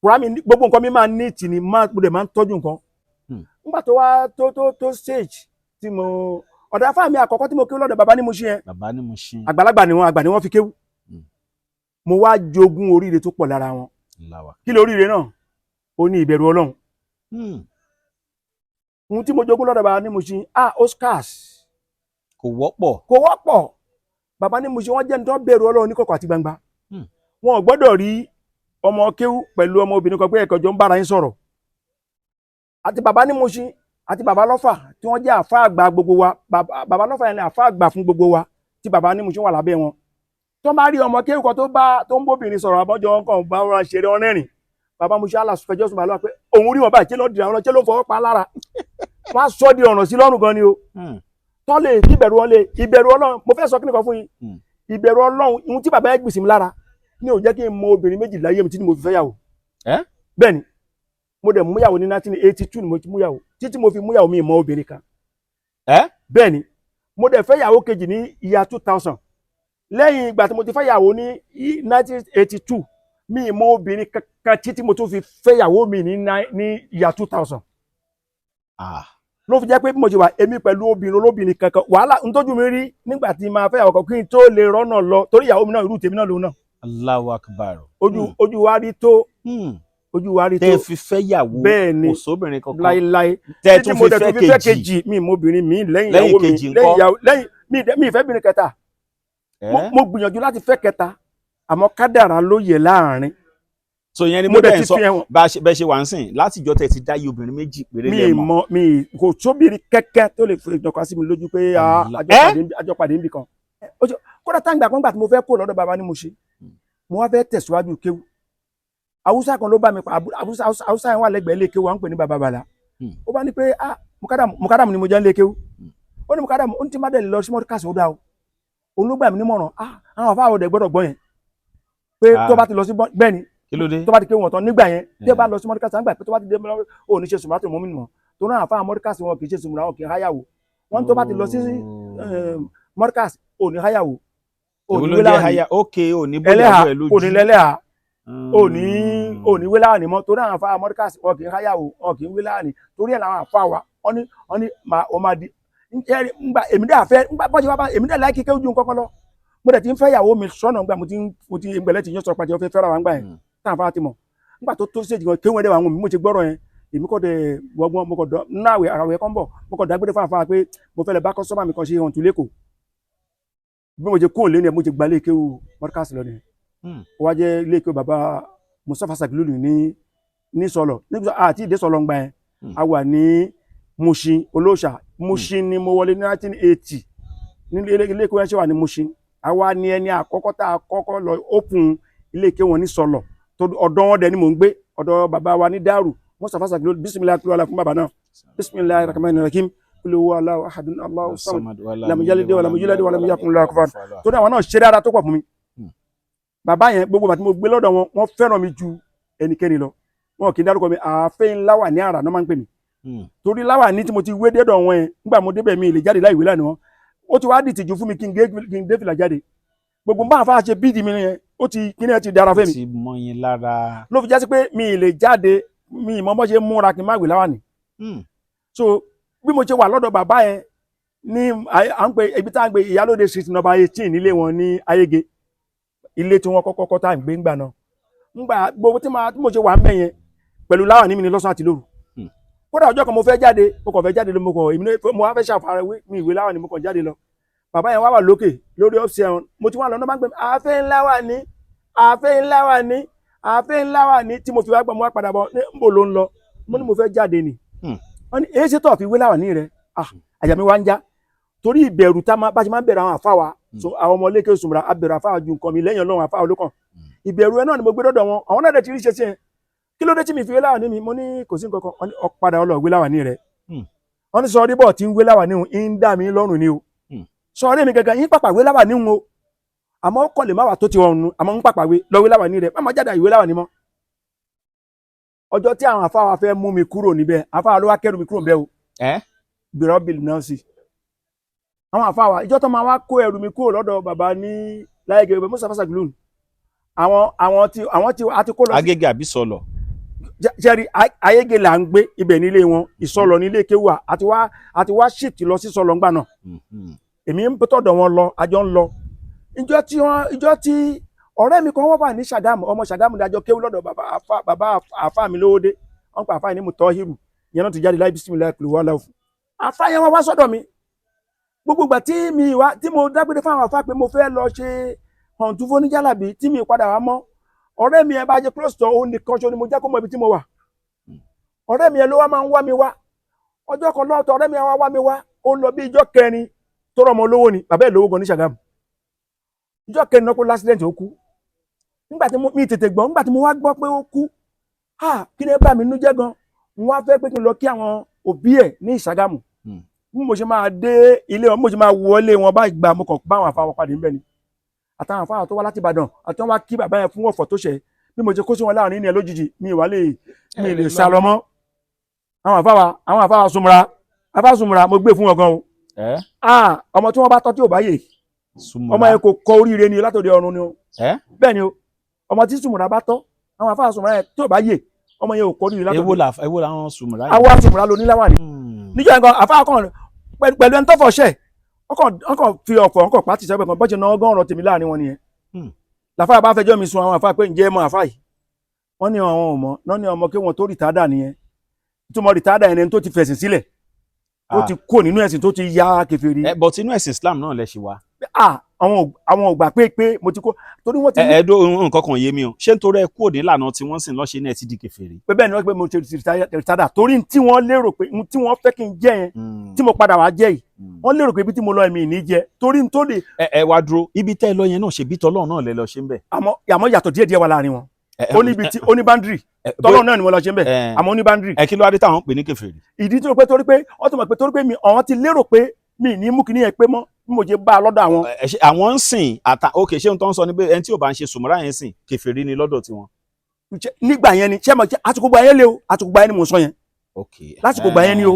kùránì gbogbo nǹkan mi máa ní ìtì ni mo dẹ̀ máa ń tọ́jú nǹkan ńgbà tó wá tó stage tí mo ọ̀dà fáàmì àkọ́kọ́ tí mo kéwú lọ́dọ̀ bàbá ní Mushin yẹn àgbàlagbà ni àgbà ni wọ́n fi kéwú mo wá jogún oríire tó pọ̀ lára wọn kí ló oríire náà ó ní ìbẹ̀rù Ọlọ́run ohun tí mo jogún lọ́dọ̀ bàbá ní Mushin Oscars kò wọ́pọ̀ bàbá ní Mushin wọ́n jẹ́ nítorí bẹ̀rù Ọlọ́run ní kọ̀kọ̀ àti gbangba wọn ò gbọ́dọ̀ rí ọmọ kéwú pẹ̀lú ọmọ obìnrin kan pé ẹ̀kọ́ jọ ń bára yín sọ̀rọ̀ àti bàbá ní Mushin àti bàbá lọ́fà tí wọ́n jẹ́ àfáà àgbà gbogbo wa bàbá lọ́fà yẹn ni àfáà àgbà fún gbogbo wa tí bàbá ní Mushin wà lábẹ́ wọn tó bá rí ọmọ kéwú kan tó ń bóbìnrin sọ̀rọ̀ àbọ́jọ́ kan bá wọn ṣeré ọ̀rẹ́rìn bàbá Mushin aláṣùfẹ́jọ́ sùn bàlọ́ pé òun rí wọn báyìí lọ́ọ́ dìrà wọn ló fọwọ́ pa lára wọ́n á sọ di ọ̀ràn sí lọ́rùn gan ni o tọ́ lè ìbẹ̀rù Ọlọ́run mo fẹ́ sọ kí nìkan fún yín ìbẹ̀rù Ọlọ́run ihun tí bàbá yẹn gbèsè mi lára ní ò jẹ́ kí n mọ obìnrin méjì láyé mi títí mo fi fẹ́ yàwó bẹ́ẹ̀ ni mo dẹ̀ múyàwó ní 1982 ni mo ti múyàwó títí mo fi múyàwó mi mọ obìnrin kan bẹ́ẹ̀ ni mo dẹ̀ fẹ́ yàwó kejì ní ìyá 2000 lẹ́yìn ìgbà tí mo ti fẹ́ yàwó ní 1982 mi mọ obìnrin kankan títí mo tún fi fẹ́ yàwó mi ní ìyá 2000 ló fi jẹ́ pé bí mo ṣe wà èmi pẹ̀lú obìnrin olóbìnrin kankan wàhálà ntójú mi rí nígbà tí máa fẹ́ yàwó kan kí n tó lè rọ́nà lọ torí ìyàwó mi náà irú tèmi náà lòun náà. Allahu Akbar. ojú wa rí tó tẹ́ fi fẹ́ yàwó bẹ́ẹ̀ ni kò sóbìnrin kankan láéláé tẹ́ tún fi fẹ́ kejì mi mo obìnrin mi lẹ́yìn ìyàwó mi lẹ́yìn mi ìfẹ́ bìnrin kẹta mo gbìyànjú láti fẹ́ kẹta àmọ́ kádàrá ló yẹ láàrin. so yẹn ni mo dẹ̀ ń sọ bẹ́ẹ̀ ṣe wà ń sìn látijọ́ tẹ́ ti dáyé obìnrin méjì péré lẹ́mọ̀. mi kò sóbìnrin kẹ́kẹ́ tó lè fi ìjọba sí mi lójú pé àjọpàdé níbì kan. kódà táǹgbà kan gbà tí mo fẹ́ kó lọ́dọ̀ bàbá ní Mushin mo wá fẹ́ tẹ̀síwájú kéwú Haúsá kan ló bá mi pa Haúsá yẹn wà lẹ́gbẹ̀ẹ́ ilé kéwú à ń pè ní bàbá bàlá ó bá ní pé mukadamu ni mo jẹ́ ń lé kéwú ó ní mukadamu ó ní tí má dẹ̀ lọ sí mọ́ríkàsì ó dá o òun ló gbà mí nímọ̀ràn àwọn afáwọn ọ̀dẹ̀ gbọ́dọ̀ gbọ́ yẹn pé tó bá ti lọ sí bẹ́ẹ̀ ni tó bá ti kéwù wọn tán nígbà yẹn tí ẹ bá lọ sí mọ́ríkàsì àgbà pé tó bá ti dé ò ní ṣe sùmùrà tó mọ́ mi nìmọ̀ tó náà àfáà mọ́ríkàsì wọn kì í ṣe sùmùrà wọn kì í háyàwó wọn tó bá ti lọ sí mọ́ríkàsì ò ní háyàwó ò ní wéláwà ò ní wéláwà ní mọ́ tó náà àfáà mọ́ríkàsì wọn kì í háyàwó wọn kì í wéláwà ní torí ẹ̀ làwọn àfáà wa wọn ní máa di èmi dẹ́ àfẹ́ bọ́jú wá èmi dẹ́ láìkí kéwú ju nǹkan kan lọ mo dẹ̀ ti ń fẹ́ ìyàwó mi sọ́nà ńgbà mo ti ìgbẹ̀lẹ̀ ti yán sọ pàtẹ́ fẹ́ fẹ́ra wa ńgbà yẹn táwọn afárá ti mọ̀ ńgbà tó ṣèjì kan kéwú ẹ̀dẹ̀ wà wọn mo ti gbọ́rọ̀ yẹn èmi kọ́ dẹ̀ wọ́gbọ́n mo kọ̀ dọ́ náà àwẹ̀ kan bọ̀ mo kọ̀ dágbére fún àfárá pé mo fẹ́ lè bá kọ́sọ́mà mi kan ṣe hàn tún lẹ́kọ̀ọ́ bí mo ti kó òǹlé ni mo ti gba ilé kéwú mọ́ríkàsì lọ nìyẹn ó wá jẹ́ ilé kéwú bàbá Mustapha Sagilulu ní Sọlọ nígbà àti ìdè Sọlọ ńgbà yẹn a wà ní Mushin olóòṣà Mushin ni mo wọlé ní 1980 ní ilé kéwú yẹn ṣe wà ní Mushin àwa ni ẹni àkọ́kọ́ tá a kọ́kọ́ lọ open ilé kéwú wọn ní Sọlọ tó ọ̀dọ̀ wọn dẹ̀ ni mò ń gbé ọ̀dọ̀ bàbá wa ní Dàrú Mustapha Sagilulu bisimilayi kúlọ̀ fún bàbá náà bisimilayi rahman rahim kúlọ̀ wà láwù ahadun Allahu samad lam yalid wa lam yulad wa lam yakun lahu kufuwan tó ní àwọn náà ṣe dáadáa tó pọ̀ fún mi bàbá yẹn gbogbo bàtí mo gbé lọ́dọ̀ wọn wọ́n fẹ́ràn mi ju ẹnikẹ́ni lọ wọn kì í dárúkọ mi ààfin Láwàní àrà náà máa ń pè mí torí Láwàní tí mo ti wé dédọ̀ wọn yẹn nígbà mo débẹ̀ mi lè jáde láì wé lánàá wọn ó ti wá di ìtìjú fún mi kí n dé fìlà jáde gbogbo bá àfa ṣe bíìdì mi yẹn ó ti kíní ẹ ti dára fẹ́ mi ti mọ yín lára ló fi jásí pé mi lè jáde mi ìmọ̀ bọ́ ṣe múra kí n má wé Láwàní so bí mo ṣe wà lọ́dọ̀ bàbá yẹn ní à ń pe ibi tá à ń pe Ìyálóde street number 18 nílé wọn ní Ayége ilé tí wọ́n kọ́kọ́ tá à ń gbé ńgbà náà ńgbà gbogbo tí mo ṣe wà ń bẹ̀ yẹn pẹ̀lú Láwàní mi ní lọ́sàn àti lóru kódà ọjọ́ kan mo fẹ́ jáde mo kàn fẹ́ jáde lọ mo wá fẹ́ ṣàfarawé mi ìwé Láwàní mo kàn jáde lọ bàbá yẹn wá lókè lórí ọ́fíìsì ẹ̀hún mo ti wá lọ náà máa ń gbé ààfin Láwàní ààfin Láwàní ààfin Láwàní tí mo fi wá gbọ́ mo wá padà bọ̀ níbo ló ń lọ mo ní mo fẹ́ jáde ni wọ́n ní èyí ṣe tó fi wé Láwàní rẹ̀ àyà mi wá ń já torí ìbẹ̀rù tá bá ṣe máa ń bẹ̀rù àwọn àfa wa so àwọn ọmọ lékè Òṣùmàrà abẹ̀rù àfa ju nǹkan mi lẹ́yìn Ọlọ́run àfa olókàn ìbẹ̀rù ẹ náà ni mo gbé dọ́dọ̀ wọn àwọn náà dẹ̀ ti rí ṣe sí ẹ kí ló dé tí mi fi wé Láwàní mi mo ní kò sí nǹkan kan wọ́n ní ọ̀padà ọlọ́ wé Láwàní rẹ̀ wọ́n ní sọ̀rí bọ̀ tí ń wé Láwàní ń dà mí lọ́rùn ni o sọ̀rí mi gangan yín pàpà wé Láwàní o àmọ́ ó kàn lè má wà tó ti ọ̀run àmọ́ ń pàpà wé lọ wé Láwàní rẹ̀ má jáde ìwé Láwàní mọ́ ọjọ́ tí àwọn àfa wa fẹ́ mú mi kúrò níbẹ̀ àfa wa ló wá kẹ́rù mi kúrò níbẹ̀ o gbèrò bìlì náà sí àwọn àfa wa ìjọ tó máa wá kó ẹrù mi kúrò lọ́dọ̀ bàbá ní Láyége ibẹ̀ Mustapha Saglun àwọn tí a ti kó lọ Agége àbí Ìsọlọ̀ jẹ́rí Ayége là ń gbé ibẹ̀ nílé wọn Ìsọlọ̀ nílé kéwà àti wá ṣìtì lọ sí Ìsọlọ̀ ńgbà náà èmi ń tọ̀dọ̀ wọn lọ àjọ ń lọ ìjọ tí ọ̀rẹ́ mi kan wọ́n wà ní Ṣàgámù ọmọ Ṣàgámù ní àjọ kéwù lọ́dọ̀ bàbá àfa mi Lówódé wọ́n pa àfa yìí ní Mùtọ́hírù ìyẹn náà ti jáde láì bismillah kìlú wà láwùfù àfa yẹn wọ́n wá sọ́dọ̀ mi gbogbo ìgbà tí mo dágbére fáwọn àfa pé mo fẹ́ lọ ṣe hàntúfó ní Jálàbí tí mi padà wá mọ́ ọ̀rẹ́ mi ẹ bá jẹ́ close to òun nìkan ṣo ni mo jẹ́ kó mọ ibi tí mo wà ọ̀rẹ́ mi ẹ ló wá máa ń wá mi wá ọjọ́ kan lọ́tọ̀ ọ̀rẹ́ mi ẹ wá mi wá ó lọ bí ìjọ kẹrin tó rọmọ olówó ni bàbá ẹ̀ lówó gan ní Ṣàgámù ìjọ kẹrin náà kó lásìdẹ̀ntì ó kú nígbà tí mi tètè gbọ́ nígbà tí mo wá gbọ́ pé ó kú kí ni ẹ bá mi nú jẹ́ gan mo wá fẹ́ pé kí n lọ kí àwọn òbí ẹ̀ ní Ìṣàgámù bí mo ṣe máa dé ilé wọn bí mo ṣe máa wọlé wọn bá ìgbà mo kàn bá àwọn àfa wọn padì níbẹ̀ ni àtàwọn àfa tó wá láti Ìbàdàn àti wọn wá kí bàbá yẹn fún ọ̀fọ̀ tó ṣẹ bí mo ṣe kó sí wọn láàrin ní ẹ lójijì mi lè sá lọ mọ́ àwọn àfa wa Sùmùrà mo gbé fún wọn gan o ọmọ tí wọn bá tọ́ tí ò bá yè ọmọ yẹn kò kọ oríire ni látòdì ọ̀run ni o bẹ́ẹ̀ ni o ọmọ tí Sùmùrà bá tọ́ àwọn àfa Sùmùrà yẹn tí ò bá yè ọmọ yẹn ò kọ oríire látòdì èwo làwọn Sùmùrà yìí àwọn Sùmùrà ló ní Láwàní níjọ́ nǹkan àfa kan pẹ̀lú ẹni tó fọṣẹ́ ọkàn fi ọ̀fọ̀ ọkàn pàtì sẹ́gbẹ̀ kan bọ́jẹ̀ náà ọgọ́rùn tèmi láàrin wọn nìyẹn làfáà bá fẹjọ́ mi sun àwọn àfa pé ǹjẹ́ mọ àfa yìí wọ́n ní àwọn ọmọ náà ní ọmọ kí wọ́n tó rìtádà nìyẹn ìtumọ̀ rìtádà ẹni tó ti fẹ̀sìn sílẹ̀ tó ti kó nínú ẹ̀sìn tó ti ya kèfèrí. but inú ẹ̀sìn Islam náà lẹ ṣe wá. àwọn ò gbà pé mo ti kó torí wọ́n ti. ẹ̀ẹ́dọ́ nǹkan kan yé mi o ṣé nítorí ẹ kú òde lànà tí wọ́n sì ń lọ ṣe ní ẹ ti di kèfèrí. pé bẹ́ẹ̀ ni wọ́n pé mo ti rìtádà torí tí wọ́n lérò pé tí wọ́n fẹ́ kí n jẹ́ yẹn tí mo padà wá jẹ́ yìí wọ́n lérò pé ibi tí mo lọ ẹ̀mí ní jẹ torí n tó lè. ẹ wá dúró ibi tẹ́ ẹ lọ yẹn náà ṣe bí tọ́lọ́ náà lẹ lọ ṣe ń bẹ̀. àmọ́ yàtọ̀ díẹ̀díẹ̀ wà láàrin wọn ó ní báńdírì tọ́lọ́ náà ni mo lọ ṣe ń bẹ̀ àmọ́ ó ní báńdírì. kí ló wá dé táwọn ń pè ní kèfèrí. ìdí tó pé torí pé wọ́n tó mọ̀ pé torí pé àwọn ti lérò pé mi ní mú kíní yẹn pé mọ́ bí mo ṣe bá a lọ́dọ̀ àwọn. àwọn ń sìn ok ṣé n tó ń sọ ni pé ẹni tí ò bá ń ṣe Sùmùrà yẹn sìn kèfèrí ni lọ́dọ̀ tiwọn. nígbà yẹn ni ṣé mo àtùkù gbà yẹn lé o àtùkù gbà yẹn ni mo sọ yẹn. lásìkò gbà yẹn ni o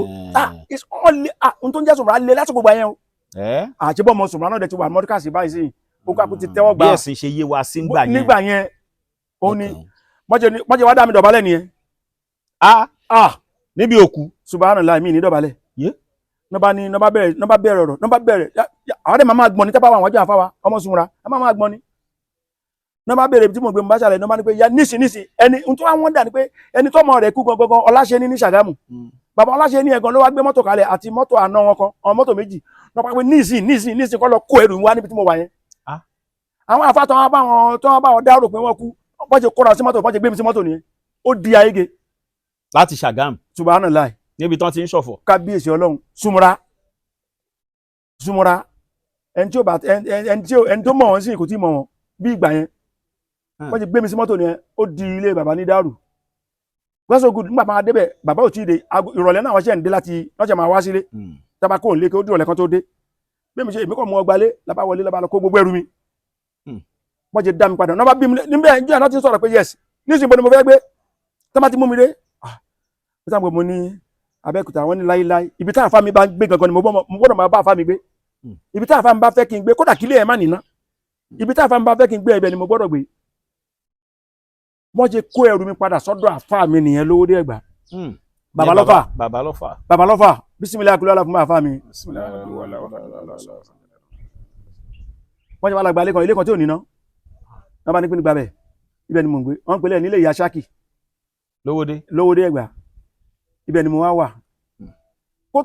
n tó ń jẹ́ Sùmùrà lé lásìkò gbà yẹn o. àti bọ́ ọmọ Sùmùrà náà dẹ̀ ti wà mọ́dúkàsì báyìí sí o ká kó ti tẹ́wọ́ gbà. bí ẹ̀sìn ṣe yé wa sí nígbà yẹn. nígbà yẹn ó ní mọ́jẹ̀ wá dá mi dọ̀bálẹ̀ nìyẹn. níbi òkú. Subhanallah mi ní dọ̀bálẹ̀. nọba bẹ̀rẹ̀ ọ̀rọ̀ àwọn dẹ̀ máa gbọ́n ní tẹ́pá àwọn ọjọ́ àfáwà ọmọ Sùmùrà ẹ máa gbọ́n ní. nọba bẹ̀rẹ̀ tí mo gbé mo bá ṣàlẹ̀ nọba ní pé ya nísì ẹni tó wá wọ́n dà ní pé ẹni tó mọ̀ rẹ̀ kú gangan Ọláṣẹ́ní ní Ṣàgámù bàbá Ọláṣẹ́ní ẹ̀gan ló wá gbé mọ́tò kalẹ̀ àti mọ́tò àná wọn kan àwọn mọ́tò méjì nọba pé nísì kọ́ lọ kó ẹrù wá níbi tí mo wà yẹn. àwọn àfa tó wá bá wọn dárò pé wọ́n kú wọ́n ṣe kóra sí mọ́tò wọ́n ṣe gbé mi sí mọ́tò nìyẹn ó di Ayége. láti Ṣàgámù. Subhanallah níbi tán ti ń ṣọ̀fọ̀. kábíyèsí Ọlọ́run Sùmùrà ẹni tó mọ̀ wọ́n sí kò tí mọ̀ wọ́n bí ìgbà yẹn wọ́n ti gbé mi sí mọ́tò yẹn ó di ilé bàbá ní Dàrú gbọ́sọ̀gùd nígbà máa débẹ̀ bàbá ò tí ì dé ìrọ̀lẹ́ náà wọ́n ṣẹ̀ ń dé láti lọ́jà máa wá sílé tábà kò ń lé kí ó dìrọ̀lẹ́ kan tó dé bí mi ṣe èmi kò mú ọgbà lé lábá wọlé lábá lọ kó gbogbo ẹrù mi wọ́n ti dá mi padà náà bá bí mi níbẹ̀ ìjọ àná ti sọ̀rọ̀ pé yes nísìnyí bó ni mo fẹ́ gbé tó bá ti mú mi dé mo sábà mo ní Abẹ́òkúta wọ́n ní láíláí ibi tá àfa mi bá gbé gangan ni mo gbọ́dọ̀ máa bá àfa mi gbé ibi tá àfa mi bá fẹ́ kí n gbé kódà kílé ẹ̀ má nìna ibi tá àfa mi bá fẹ́ kí n gbé ibẹ̀ ni mo gbọ́dọ̀ gbé wọ́n ṣe kó ẹrù mi padà sọ́dọ̀ àfa mi nìyẹn Lówódé Ẹ̀gbá Babalọ́fà bisimilayi akulala fún àfa mi wọ́n ṣe wá lágbà ilé kan tí ò níná wọ́n bá ní pín nígbà bẹ́ẹ̀ ibẹ̀ ni mo ń gbé wọ́n ń pèlè nílé ìyá Ṣákì Lówódé Ẹ̀gbá ibẹ̀ ni mo wá wà kó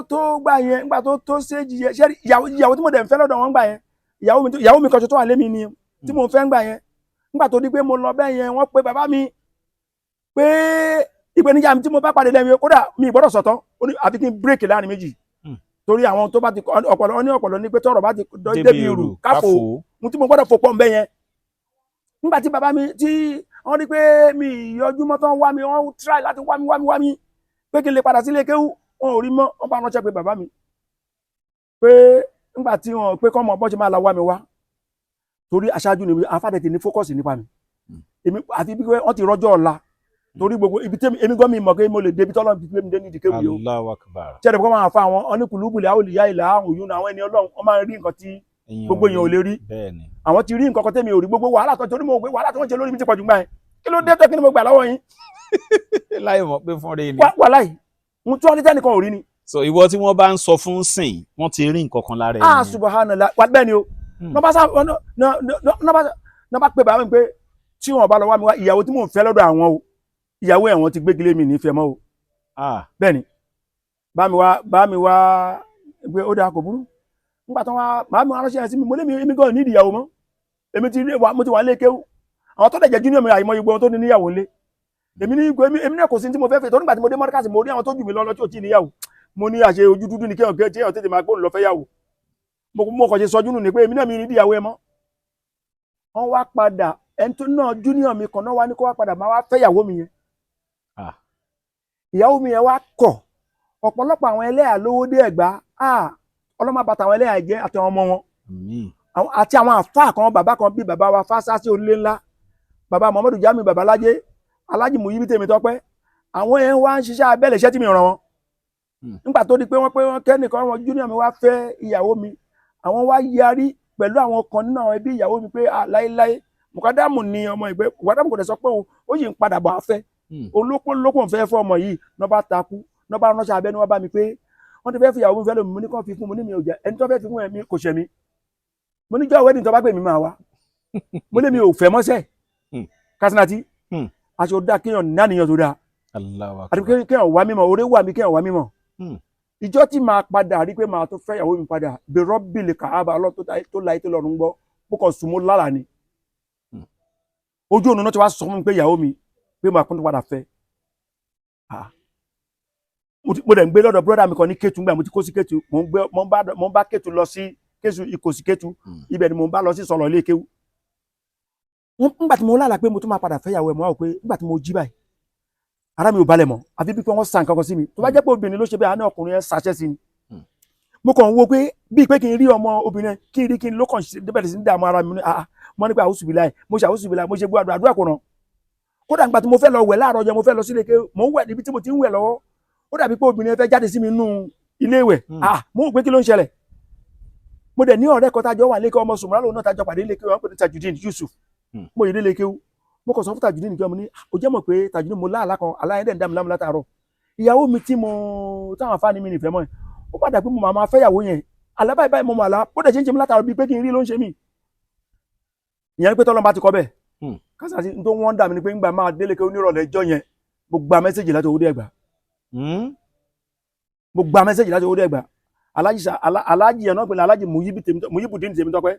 tó gbà yẹn nígbà tó ṣéjì yẹn ṣé ìyàwó tí mo dẹ̀ ń fẹ́ lọ́dọ̀ wọn gbà yẹn ìyàwó mi kan tó wà lémi ni tí mo fẹ́ gbà yẹn nígbà tó di pé mo lọ bẹ́ẹ̀ yẹn wọ́n pe bàbá mi pé ìpèníjà mi tí mo bá pàdé lẹ́yìn kódà mi ìgbọ́dọ̀ sọ̀tọ̀ àfi kí n bírèkì láàrin méjì torí àwọn tó bá ti ọpọlọ ní pé tọrọ bá ti débi irú káfò mo tí mo gbọ́dọ̀ fò pọ̀ ń bẹ́ yẹn nígbà tí bàbá mi tí wọ́n rí pé mi ìyọjú mọ́ tán wá mi wọ́n try láti wá mi pé kí n lè padà sílé kéwú wọn ò rí mọ́ wọ́n bá ránṣẹ́ pé bàbá mi pé nígbà tí wọ́n pé kọ́mọ bọ́ ṣe máa la wá mi wá torí aṣáájú ni afádẹ́ ti ní fókọ̀sì nípa mi èmi àfi bí wọ́n ti rọ́jọ́ ọ̀la torí gbogbo ibi tẹ́mi èmi gan mi mọ̀ pé mo lè débi tọ́lọ́ bíi mi dé ní ìdíkẹ́ wuyó ṣẹ́ni kọ́ máa fa àwọn ọ́nìkùlùbùlẹ̀ àwọn olùyá ìlà òyún àwọn ẹni Ọlọ́run wọ́n máa ń rí nǹkan tí gbogbo èèyàn ò lè rí àwọn ti rí nǹkan kan tẹ́mi ò rí gbogbo wàhálà tó torí mo gbé wàhálà tó ń ṣe lórí mi ti pọ̀jù gbà yẹn kí ló dé tó kí ni mo gbà lọ́wọ́ yín. láì mọ̀ pé fún rẹ ni. wàláì mo tún ọ́nìtẹ́ nìkan ò rí ni. so ìwọ tí wọ́n bá ń sọ fún sìn wọ́n ti rí nǹkan kan lára ẹ̀. subhanallah wà bẹ́ẹ̀ ni o nọ́bà pé bàbá mi pé tí wọ́n bá lọ wá mi wá ìyàwó tí mò ń fẹ́ lọ́dọ̀ àwọn o ìyàwó ẹ̀ wọ́n ti gbégilé mi nífẹ̀ẹ́ mọ́ o bẹ́ẹ̀ ni bá mi wá pé ó dáa kò burú nígbà tó wá màá mi wá ránṣẹ́ sí mi mo lé mi èmi gan ní ìdíyàwó mọ́ mo ti wà lé kéwú àwọn tó dẹ̀ jẹ́ junior mi àìmọ̀ igbó tó ní níyàwó ńlé èmi náà kò sí tí mo fẹ́ fẹ́ tó nígbà tí mo dé mọ́ríkàsì mo rí àwọn tó jù mí lọ tí ò tí ì níyàwó mo ní àṣẹ ojú dúdú ní kéèyàn tètè máa gbóhùn lọ fẹ́ yàwó mo kàn ṣe sọjú nù ní pé èmi náà mi ní ìdíyàwó ẹ mọ́ wọ́n wá padà ẹni tó náà junior mi kan náà wá ní kó wá padà máa wá fẹ́ ìyàwó mi yẹn ìyàwó mi yẹn wá kọ̀ ọ̀pọ̀lọpọ̀ àwọn ẹlẹ́yà Lówódé Ẹ̀gbá ọlọ́mọ bàtà àwọn ẹlẹ́yà jẹ́ àti àwọn ọmọ wọn àti àwọn àfáà kan bàbá kan bíi bàbá wa Fásásí onílé ńlá bàbá Muhammadu Jamiu bàbá Lájé Alájì Muyibi Tèmi Tọ́pẹ́ àwọn yẹn wá ń ṣiṣẹ́ abẹ́lẹ̀ iṣẹ́ tí mi ràn wọn nígbà tó di pé wọ́n kẹ́nìkan wọn junior mi wá fẹ́ ìyàwó mi àwọn wá yarí pẹ̀lú àwọn kan nínú àwọn ẹbí ìyàwó mi pé láéláé Mùkádàmù ni ọmọ ìgbẹ́ Mùkádàmù kò dẹ̀ sọ pé ó yìí ń padà bọ̀ afẹ́ olókùn fẹ́ fọ́ ọmọ yìí nọ́bà takú nọ́bà ránṣẹ́ abẹ́ni wọ́n bá mi pé wọ́n ti fẹ́ fi ìyàwó mi fẹ́ lómi mo ní kàn fi fún mo ní mi ò jẹ́ ẹni tó fẹ́ fi fún mi kò ṣẹ̀ mi mo ní jọ́ wedding tó bá pè mí máa wá mo lé mi ò fẹ́ mọ́sẹ̀ Kásínátì aṣọ dá kéèyàn náníyàn tó dáa àti kéèyàn wá mímọ́ orí wà mí kéèyàn wá mímọ́ ìjọ tí máa padà rí pé máa tó fẹ́ ìyàwó mi padà bí rọ́bìlì Káàbà Ọlọ́run tó láyé tó lọ́run gbọ́ bó kàn sùn mọ́ lálàá ni ojú òun náà ti wá sọ fún mi pé ìyàwó mi pé máa kún tó padà fẹ́ mo dẹ̀ ń gbé lọ́dọ̀ brọ́dà mi kan ní Kétu gbà mo ti kó sí Kétu mo ń bá Kétu lọ sí Ìkòsí Kétu ibẹ̀ ni mo ń bá lọ sí sọ̀rọ̀ ilé kéwú nígbà tí mo lálàá pé mo tún máa padà fẹ́ ìyàwó ẹ̀ mo wá wò pé nígbà tí mo jí báyìí ara mi ò balẹ̀ mọ́ àfi bí pé wọ́n sa nǹkan kan sí mi tó bá jẹ́ pé obìnrin ló ṣe bẹ́ẹ̀ àná ọkùnrin ẹ̀ ṣàṣẹ́ sí ni mo kàn ń wo pé bíi pé kí n rí ọmọ obìnrin kí n ló kàn bẹ̀rẹ̀ sí ní dààmú ara mi mo ní pé àwùsùbìláì mo ṣe àwùsùbìláì mo ṣe gbọ́ àdúrà kò ràn kódà nígbà tí mo fẹ́ lọ wẹ̀ láàárọ̀ ọjọ́ mo fẹ́ lọ sílé ké mo ń wẹ̀ níbi tí mo ti ń wẹ̀ lọ́wọ́ ó dàbí pé obìnrin fẹ́ jáde sí mi nínú ilé ìwẹ̀ mo rò pé kí ló ń ṣẹlẹ̀ mo dẹ̀ ní ọ̀rẹ́ kan tájọ́ wà lékè ọmọ sùnmùrà lòun náà tájọ́ pàdé lékè wọn pè ní Tajudeen Yusuf mo yìí lékè mo kàn sọ fún Tajudeen nìkan mo ní ó jẹ́ mọ̀ pé Tajudeen mo láàlá kan aláyẹ̀dẹ̀ ń dá mi láàmú látàárọ̀ ìyàwó mi tí táwọn afáàní mi nìfẹ́ mọ́ ẹ̀ ó padà pé mo máa fẹ́ ìyàwó yẹn alábàáyé báyìí mo mọ̀ àlá bó dẹ̀ ṣe ń ṣe mi látàárọ̀ bíi pé kí n rí ló ń ṣe mí ìyẹn pé tọ́lọ́ bá ti kọ́ bẹ́ẹ̀ Kásínátì tó wọ́n dà mí ni pé ńgbà máa délé kí onírọ̀lẹ́ ẹjọ́ yẹn mo gba mẹ́sẹ̀jì láti Lówódé Ẹ̀gbá mo gba mẹ́sẹ̀jì láti Lówódé Ẹ̀gbá alájì yẹn náà pẹ̀lú alájì Muyibudeen Tèmi Tọ́pẹ́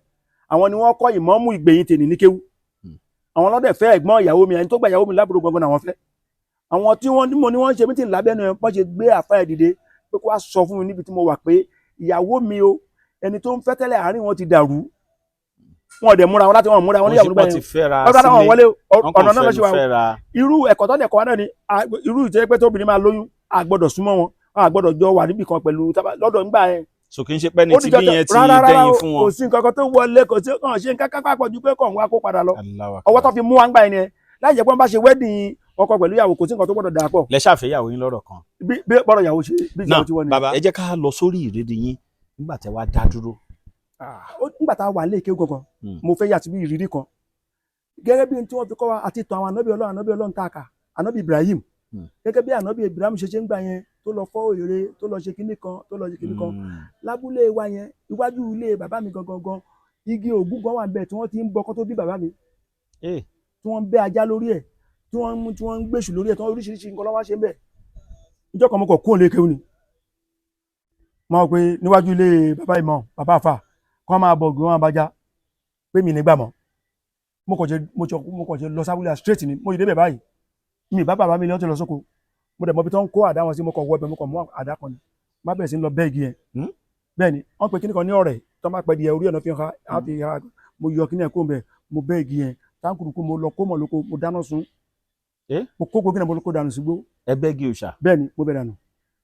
àwọn ni wọ́n kọ́ ìmọ̀ọ́mù ìgbẹ̀yìn tèmi ní kéwú àwọn lọ́dẹ̀ fẹ́ ẹ̀gbọ́n ìyàwó mi ẹni tó gba ìyàwó mi lábúrò gbọ̀ngàn àwọn fẹ́ àwọn tí wọ́n ní wọ́n ṣe mítìn lábẹ́nu ẹ̀ wọ́n ṣe gbé àfá ẹ̀ dìde pé kó wá sọ fún mi níbi tí mo wà pé ìyàwó mi o ẹni tó ń fẹ́ tẹ́lẹ̀ àárín wọn ti dàrú wọn dẹ̀ múra wọn láti wọn múra wọn níyàwó nígbà yẹn ọ̀dọ́ àwọn wọlé ọ̀nà náà lọ sí wa irú ẹ̀kọ́ tó lẹ̀kọ́ náà ni irú ìjẹ́ pé tóbìnrin máa lóyún àgbọ́dọ̀ súnmọ́ wọn àgbọ́dọ̀ jọ wà níbì kan pẹ̀lú lọ́dọ̀ nígbà yẹn. so kì í ṣe pé ní tí bí yẹn ti dẹ́yìn fún wọn. kò sí nǹkan kan tó wọlé kò sí kàn ṣe nǹkan kápá pọ̀ ju pé kàn wá kó padà lọ ọwọ́ tó fi mú wa ń gbà yẹn láì jẹ́ pé wọ́n bá ṣe wedding ọkọ pẹ̀lú ìyàwó kò sí nǹkan tó gbọ́dọ̀ dà pọ̀ lẹ ṣàfẹ́yàwó yín lọ́rọ̀ kan. bí bọ́rọ̀ ìyàwó ṣe bí ìyàwó tí wọ́n ní. bàbá ẹ jẹ́ ká lọ sórí ìrírí yín nígbà tẹ́ wá dá dúró. nígbà tá a wà léèké gangan mo fẹ́ yà sí bí ìrírí kan gẹ́gẹ́ bí tí wọ́n fi kọ́ wa àti tàn àwọn ànábì Ọlọ́run tá a kà ànábì Ibrahim gẹ́gẹ́ bí ànábì Ibrahim ṣe ń gbà yẹn tó lọ fọ́ ère tó lọ ṣe kinní kan lábúlé wa yẹn iwájú ilé bàbá mi gangan igi ògún kan wà bẹ́ẹ̀ tí wọ́n ti ń bọ kó tó bí bàbá mi tí wọ́n ń bẹ́ ajá lórí ẹ̀ tí wọ́n ń gbèsù lórí ẹ̀ tí wọ́n oríṣiríṣi nǹkan lọ́wọ́ ṣe ń bẹ̀ ìjọ kan mo kọ̀ kúrò lékeu ni máa pe níwájú ilé bàbá ìmọ̀ bàbá àfà kọ́ máa bọ̀ gbé wọn abájá pé mi nígbà mọ́ mo kàn ṣe lọ sábúlé straight ni mo yìí débẹ̀ báyìí mi bá bàbá mi lọ́tọ̀ lọ sóko mo dẹ̀ mọ̀ bí tó ń kó àdá wọn sí mo kàn wọ ẹbẹ̀ mo kàn mú àdá kan ni má bẹ̀rẹ̀ sí ń lọ bẹ́ẹ̀gì yẹn bẹ́ẹ̀ ni wọ́n pe kíní kan ní ọ̀rẹ́ tó máa pẹ́ di ẹ̀ orí ọ̀nà fi hàn á fi hàn mo yọ kíní ẹ̀ kó bẹ̀ mo bẹ́ẹ̀gì yẹn táǹkùrù kó mo lọ kó mọ̀ lóko mo dáná sun mo kó gbogbo kíní mo lóko dànù sígbó. ẹ bẹ́ẹ̀gì òòṣà. bẹ́ẹ̀ ni mo bẹ̀ dànù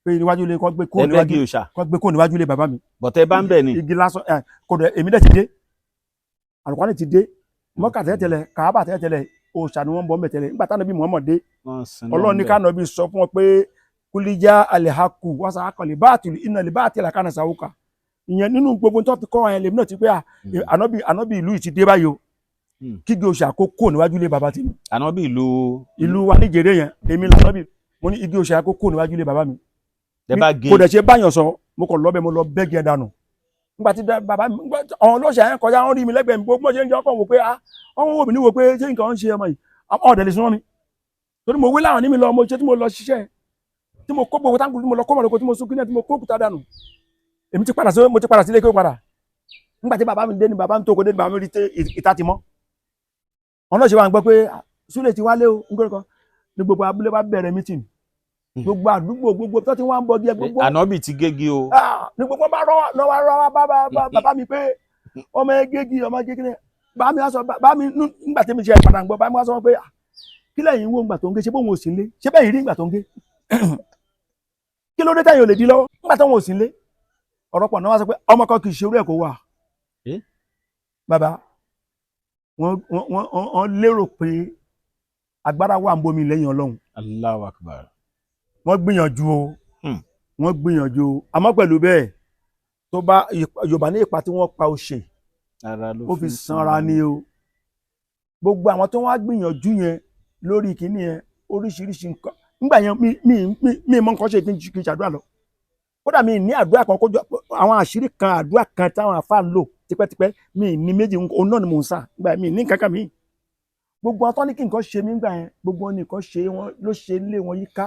pé níwájú ilé kọ́ gbé kó níwájú ilé bàbá mi. bọ̀tẹ́ bá ń bẹ̀ ni. igi lásán kò dẹ̀ èmi dẹ̀ ti dé Àlùkùránì ti dé mọ́kà tẹ́tẹ́lẹ̀ Káàbà tẹ́tẹ́lẹ̀ òòṣà ni wọ́n ń bọ̀ mẹ́tẹ́lẹ̀ nígbà táwọn bí Muhammad dé Ọlọ́run ní káànà bí sọ fún wọn pé kúlíjà alihaku wàsá akọlẹ báàtìlì iná lè báàtìlì àkànnà sàwùkà ìyẹn nínú gbogbo tó fi kọ́ ẹ̀ lèmi náà ti pé ànábì ìlú yìí ti dé báyìí o kígbe òòṣà kó kó níwájú ilé bàbá tèmi. ànábì ìlú wa níjẹrẹ yẹn èmi lànábì mo ní igi òòṣà kó kó níwájú ilé bàbá mi. kò dẹ̀ ṣe báyọ̀ sọ mo kàn lọ́bẹ̀ mo lọ bẹ́ẹ̀gì ẹ̀ dànù nígbà tí bàbá mi ọ̀hún olóòṣà yẹn kọjá wọn rí mi lẹ́gbẹ̀ẹ́ mi gbogbo ṣe ń jẹ́ ọkọ̀ wò pé ọ̀hún wò mí ní wò pé ṣé nǹkan ń ṣe ọmọ yìí ọ̀dẹ̀ lè súnmọ́ mi torí mo wí láwọn ní mi lọ mo ṣe tí mo lọ ṣiṣẹ́ tí mo kó gbogbo táǹkù tí mo lọ kó mọ̀ lóko tí mo sún kíní tí mo kó òkúta dànù èmi ti padà sílé kí ó padà nígbà tí bàbá mi dé ni bàbá mi tó kó dé ni bàbá mi rí ìta ti mọ́ wọn náà ṣe wà ń gbọ́ pé Súlè ti wálé o nígbà kan ní gbogbo abúlé bá bẹ̀rẹ̀ mítìn gbogbo àdúgbò gbogbo tó ti wá ń bọ díẹ̀ gbogbo ànábì ti gégi o ní gbogbo bá rọ bàbá mi pé ọmọ gégi ni bàbá mi sọ bàbá mi nígbà tí mi ṣe padà ń gbọ́ bàbá mi sọ pé kí lẹ́yìn wo ìgbà tó ń gé ṣé bóun ò sí lé ṣé bẹ́ẹ̀ rí ìgbà tó ń gé kí ló dé táyọ̀ lè di lọ́wọ́ nígbà tó ń ò sí lé ọ̀rọ̀ pọ̀ náà wá sọ pé ọmọ kan kì í ṣe orí ẹ̀ kó wà bàbá wọ́n lérò pé agbára wà ń bomi lẹ́yìn Ọlọ́run. Allahu Akbar. wọ́n gbìyànjú o àmọ́ pẹ̀lú bẹ́ẹ̀ tó bá Yorùbá ní ipa tí wọ́n pa òṣè ó fi sanra ni o gbogbo àwọn tó wá gbìyànjú yẹn lórí kìíní yẹn oríṣiríṣi nǹkan nígbà yẹn mi mọ nǹkan ṣe kí n ṣàdúrà lọ kódà mi ní àdúrà kan kójọ àwọn àṣírí kan àdúrà kan táwọn àfáà lò tipẹ́tipẹ́ mi ní méjì òun náà ni mò ń sà nígbà mi ní kankan mi gbogbo àwọn tó ní kí nǹkan ṣe mí nígbà yẹn gbogbo nǹkan ṣe wọn ló ṣe lé wọn yíká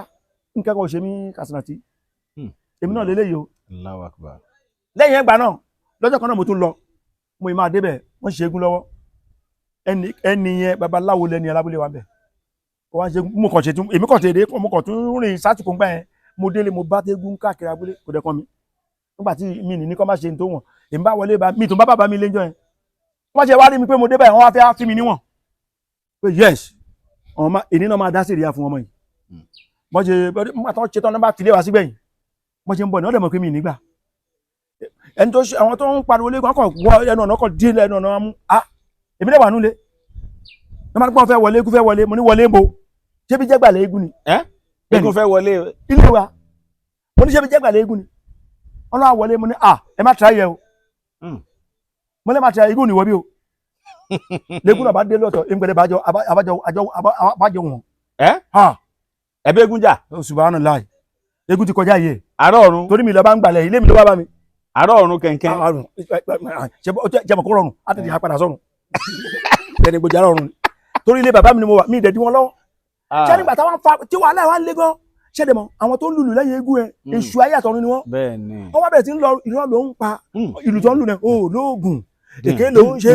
nǹkan kan ò ṣe mí Kàsìnàtì èmi náà lélẹ́yìí o. Allahu Akbar. lẹ́yìn ẹgbàá náà lọ́jọ́ kan náà mo tún lọ mo ì máa débẹ̀ wọ́n ṣe égún lọ́wọ́ ẹni yẹn babaláwo lẹ́ni alábúlé wa bẹ̀ wọ́n ṣe mo kàn ṣe tún èmi kàn tèdè mo kàn tún rìn sátìkò ńgbà yẹn mo délé mo bá tégún káàkiri abúlé kò dẹ́kan mi nígbà tí mi ní kọ́ má ṣe tó wọ̀n èmi bá wọlé mi tún bá bàbá mi léjọ́ yẹn wọ́n ṣe wá rí mi pé mo débẹ̀ wọ́n wá fẹ́ fi mi níwọ̀n pé yes èní náà máa dá sí ìrìyà fún ọmọ yìí wọ́n ṣe àtọ́ ṣe tán náà bá filé wá sígbẹ̀yìn wọ́n ṣe ń bọ̀ ní ọ̀dẹ̀ mọ̀ pé mi nígbà ẹni tó ṣe àwọn tó ń pariwo lé kọ́kọ́ wọ ẹnu ọ̀nà kọ́ dín lẹ́nu ọ̀nà mú èmi dẹ̀ wà núlé ní wọ́n máa fẹ́ wọlé eégún fẹ́ wọlé mo ní wọlé bo ṣé bí jẹ́gbàlẹ̀ eégún ni. eégún fẹ́ wọlé ilé wa mo ní ṣé bí jẹ́gbàlẹ̀ eégún ni wọ́n náà wọlé mo ní ẹ má try yẹ o mo lè má try eégún ni wọ́ bí o lẹ́gùn náà bá dé lọ́tọ̀ ẹgbẹ̀rẹ̀ àbájọ wọn. ẹbí eégún jà. Subhanallah eégún ti kọjá yìí. àárọ̀ ọ̀run. torí mi lọ bá ń gbalẹ̀ ilé mi ló bá mi. àárọ̀ ọ̀run kẹ̀kẹ́. jẹ́mọ̀ kó rọrùn á tètè yà padà sọ̀rùn. ẹni gbòjà rọrùn torí ilé bàbá mi ni mo wà mí ìdẹ̀dí wọn lọ́wọ́. ṣé nígbà táwọn fa tí wàhálà wa ń lé gan ṣẹ́dẹ̀ mọ́ àwọn tó ń lùlù lẹ́yìn eégún ẹ̀ èṣù ayé àtọ̀run ni wọ́n. wọ́n wá bẹ̀rẹ̀ sí ń lọ ìran ló ń pa ìlù tó ń lù náà lóògùn èké ló ń ṣe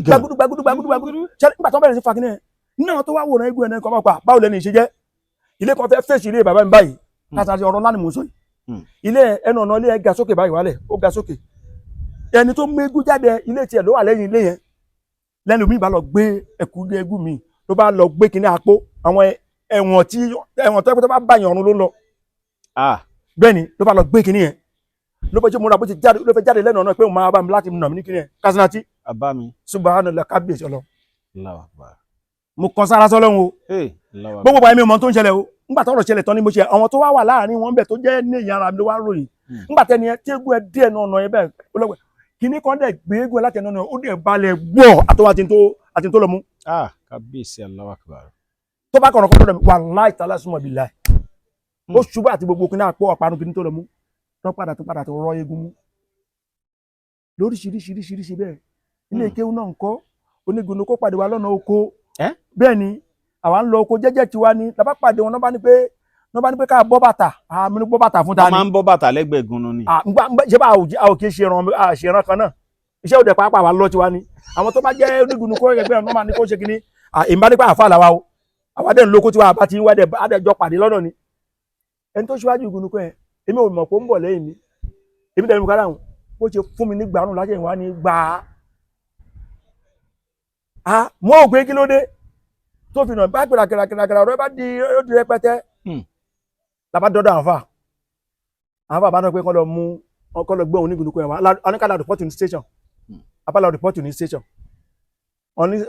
gbagudu ṣe nígbà tó bẹ̀rẹ̀ sí fakinẹ́ náà tó wá wòran eégún ẹ̀ náà kọ́ pa báwo lẹ́nu ìṣe jẹ́ ilé kan fẹ́ fèsì ilé bàbá mi báyìí Kàsìnàtì ọ̀rọ̀ ńlá ni mò ń sọ yìí ilé ẹnu ọ̀nà ilé ẹ̀ ga sókè báyìí wálẹ̀ ó ga sókè ẹni tó mú eégún jáde ilé tiẹ̀ ló wà lẹ́yìn ilé yẹn lẹ́nu mi bá lọ gbé ẹ̀kú eégún mi ló bá lọ gbé kinní àpò àwọn ẹ̀wọ̀n tó bá báyìí ọ̀run ló lọ bẹ́ẹ̀ ni ló bá lọ gbé kinní yẹn ló bá jẹ́ múra bó ti jáde ló fẹ́ jáde lẹ́nu ọ̀nà pé òun máa bá mi láti nà mí ní kinní yẹn Kàsìnàtì Abba mi. Subhanallah kábíyèsí ọlọ. mo kàn sára sọ́lọ́run o gbogbo báyìí mi ò mọ tó ń ṣẹlẹ̀ o nígbà tó ọ̀rọ̀ ṣẹlẹ̀ tán ni mo ṣe àwọn tó wà láàrin wọn bẹ̀ tó jẹ́ ní ìyá ara mi ló wá ń ròyìn nígbà tẹ́ni ẹ tí egun ẹ díẹ̀ náà ọ̀nà ẹ bẹ́ẹ̀ olóògbé kíní kan dẹ̀ gbé egun ẹ láti ẹnu ọ̀nà ó dẹ̀ balẹ̀ gbọ́ àtọwọ́ àti tó lọ mú. kábíyèsí Allahu Akbar. tó bá kọ̀ọ̀kan lọ́dọ̀ mi wallahi ta'ala súnmọ́ billahi ó ṣubú àti gbogbo kíní àpò ọ̀parun kíní tó lọ mú tó padà tó rọ egun mú lóríṣiríṣiríṣiríṣi bẹ́ẹ̀ ilé ìkéwù náà ń kọ́ onígun kó pàdé wa lọ́nà oko bẹ́ẹ̀ ni àwa ń lọ oko jẹ́jẹ́ tiwa ni la bá pàdé wọn náà bá ní pé ká bọ́ bàtà àmì ní bọ́ bàtà fún ta ni. wọ́n máa ń bọ́ bàtà lẹ́gbẹ̀ẹ́ gun ni. ṣé bá a ò kí ṣe kan náà iṣẹ́ òde pàápàá wa lọ tiwa ni àwọn tó bá jẹ́ onígun kó ẹgbẹ́ ọ̀nà máa ní kó ṣe kíní èmi bá nípa àfa làwa o àwa dẹ̀ ń lóko tiwa àbá ti ń wádẹ̀ àdẹ̀jọ pàdé lọ́nà ni ẹni tó ṣíwájú ìgun kó yẹn èmi ò mọ̀ pé ó ń bọ̀ lẹ́yìn mi èmi dẹ̀ ní kára àwọn bó ṣe fún mi ní gbàrún lájẹ̀ ìwá ní gbà á mọ́ ògbé kí ló dé tó fi nà bá kìràkìràkìrà ọ̀rọ̀ bá di rẹpẹtẹ làbá dọ́dọ̀ àǹfà bá náà pé kọ́ lọ gbé òun ní gbùdùkú ẹ̀wà oníkàlà rìpọ́tù ní station abala rìpọ́tù ní station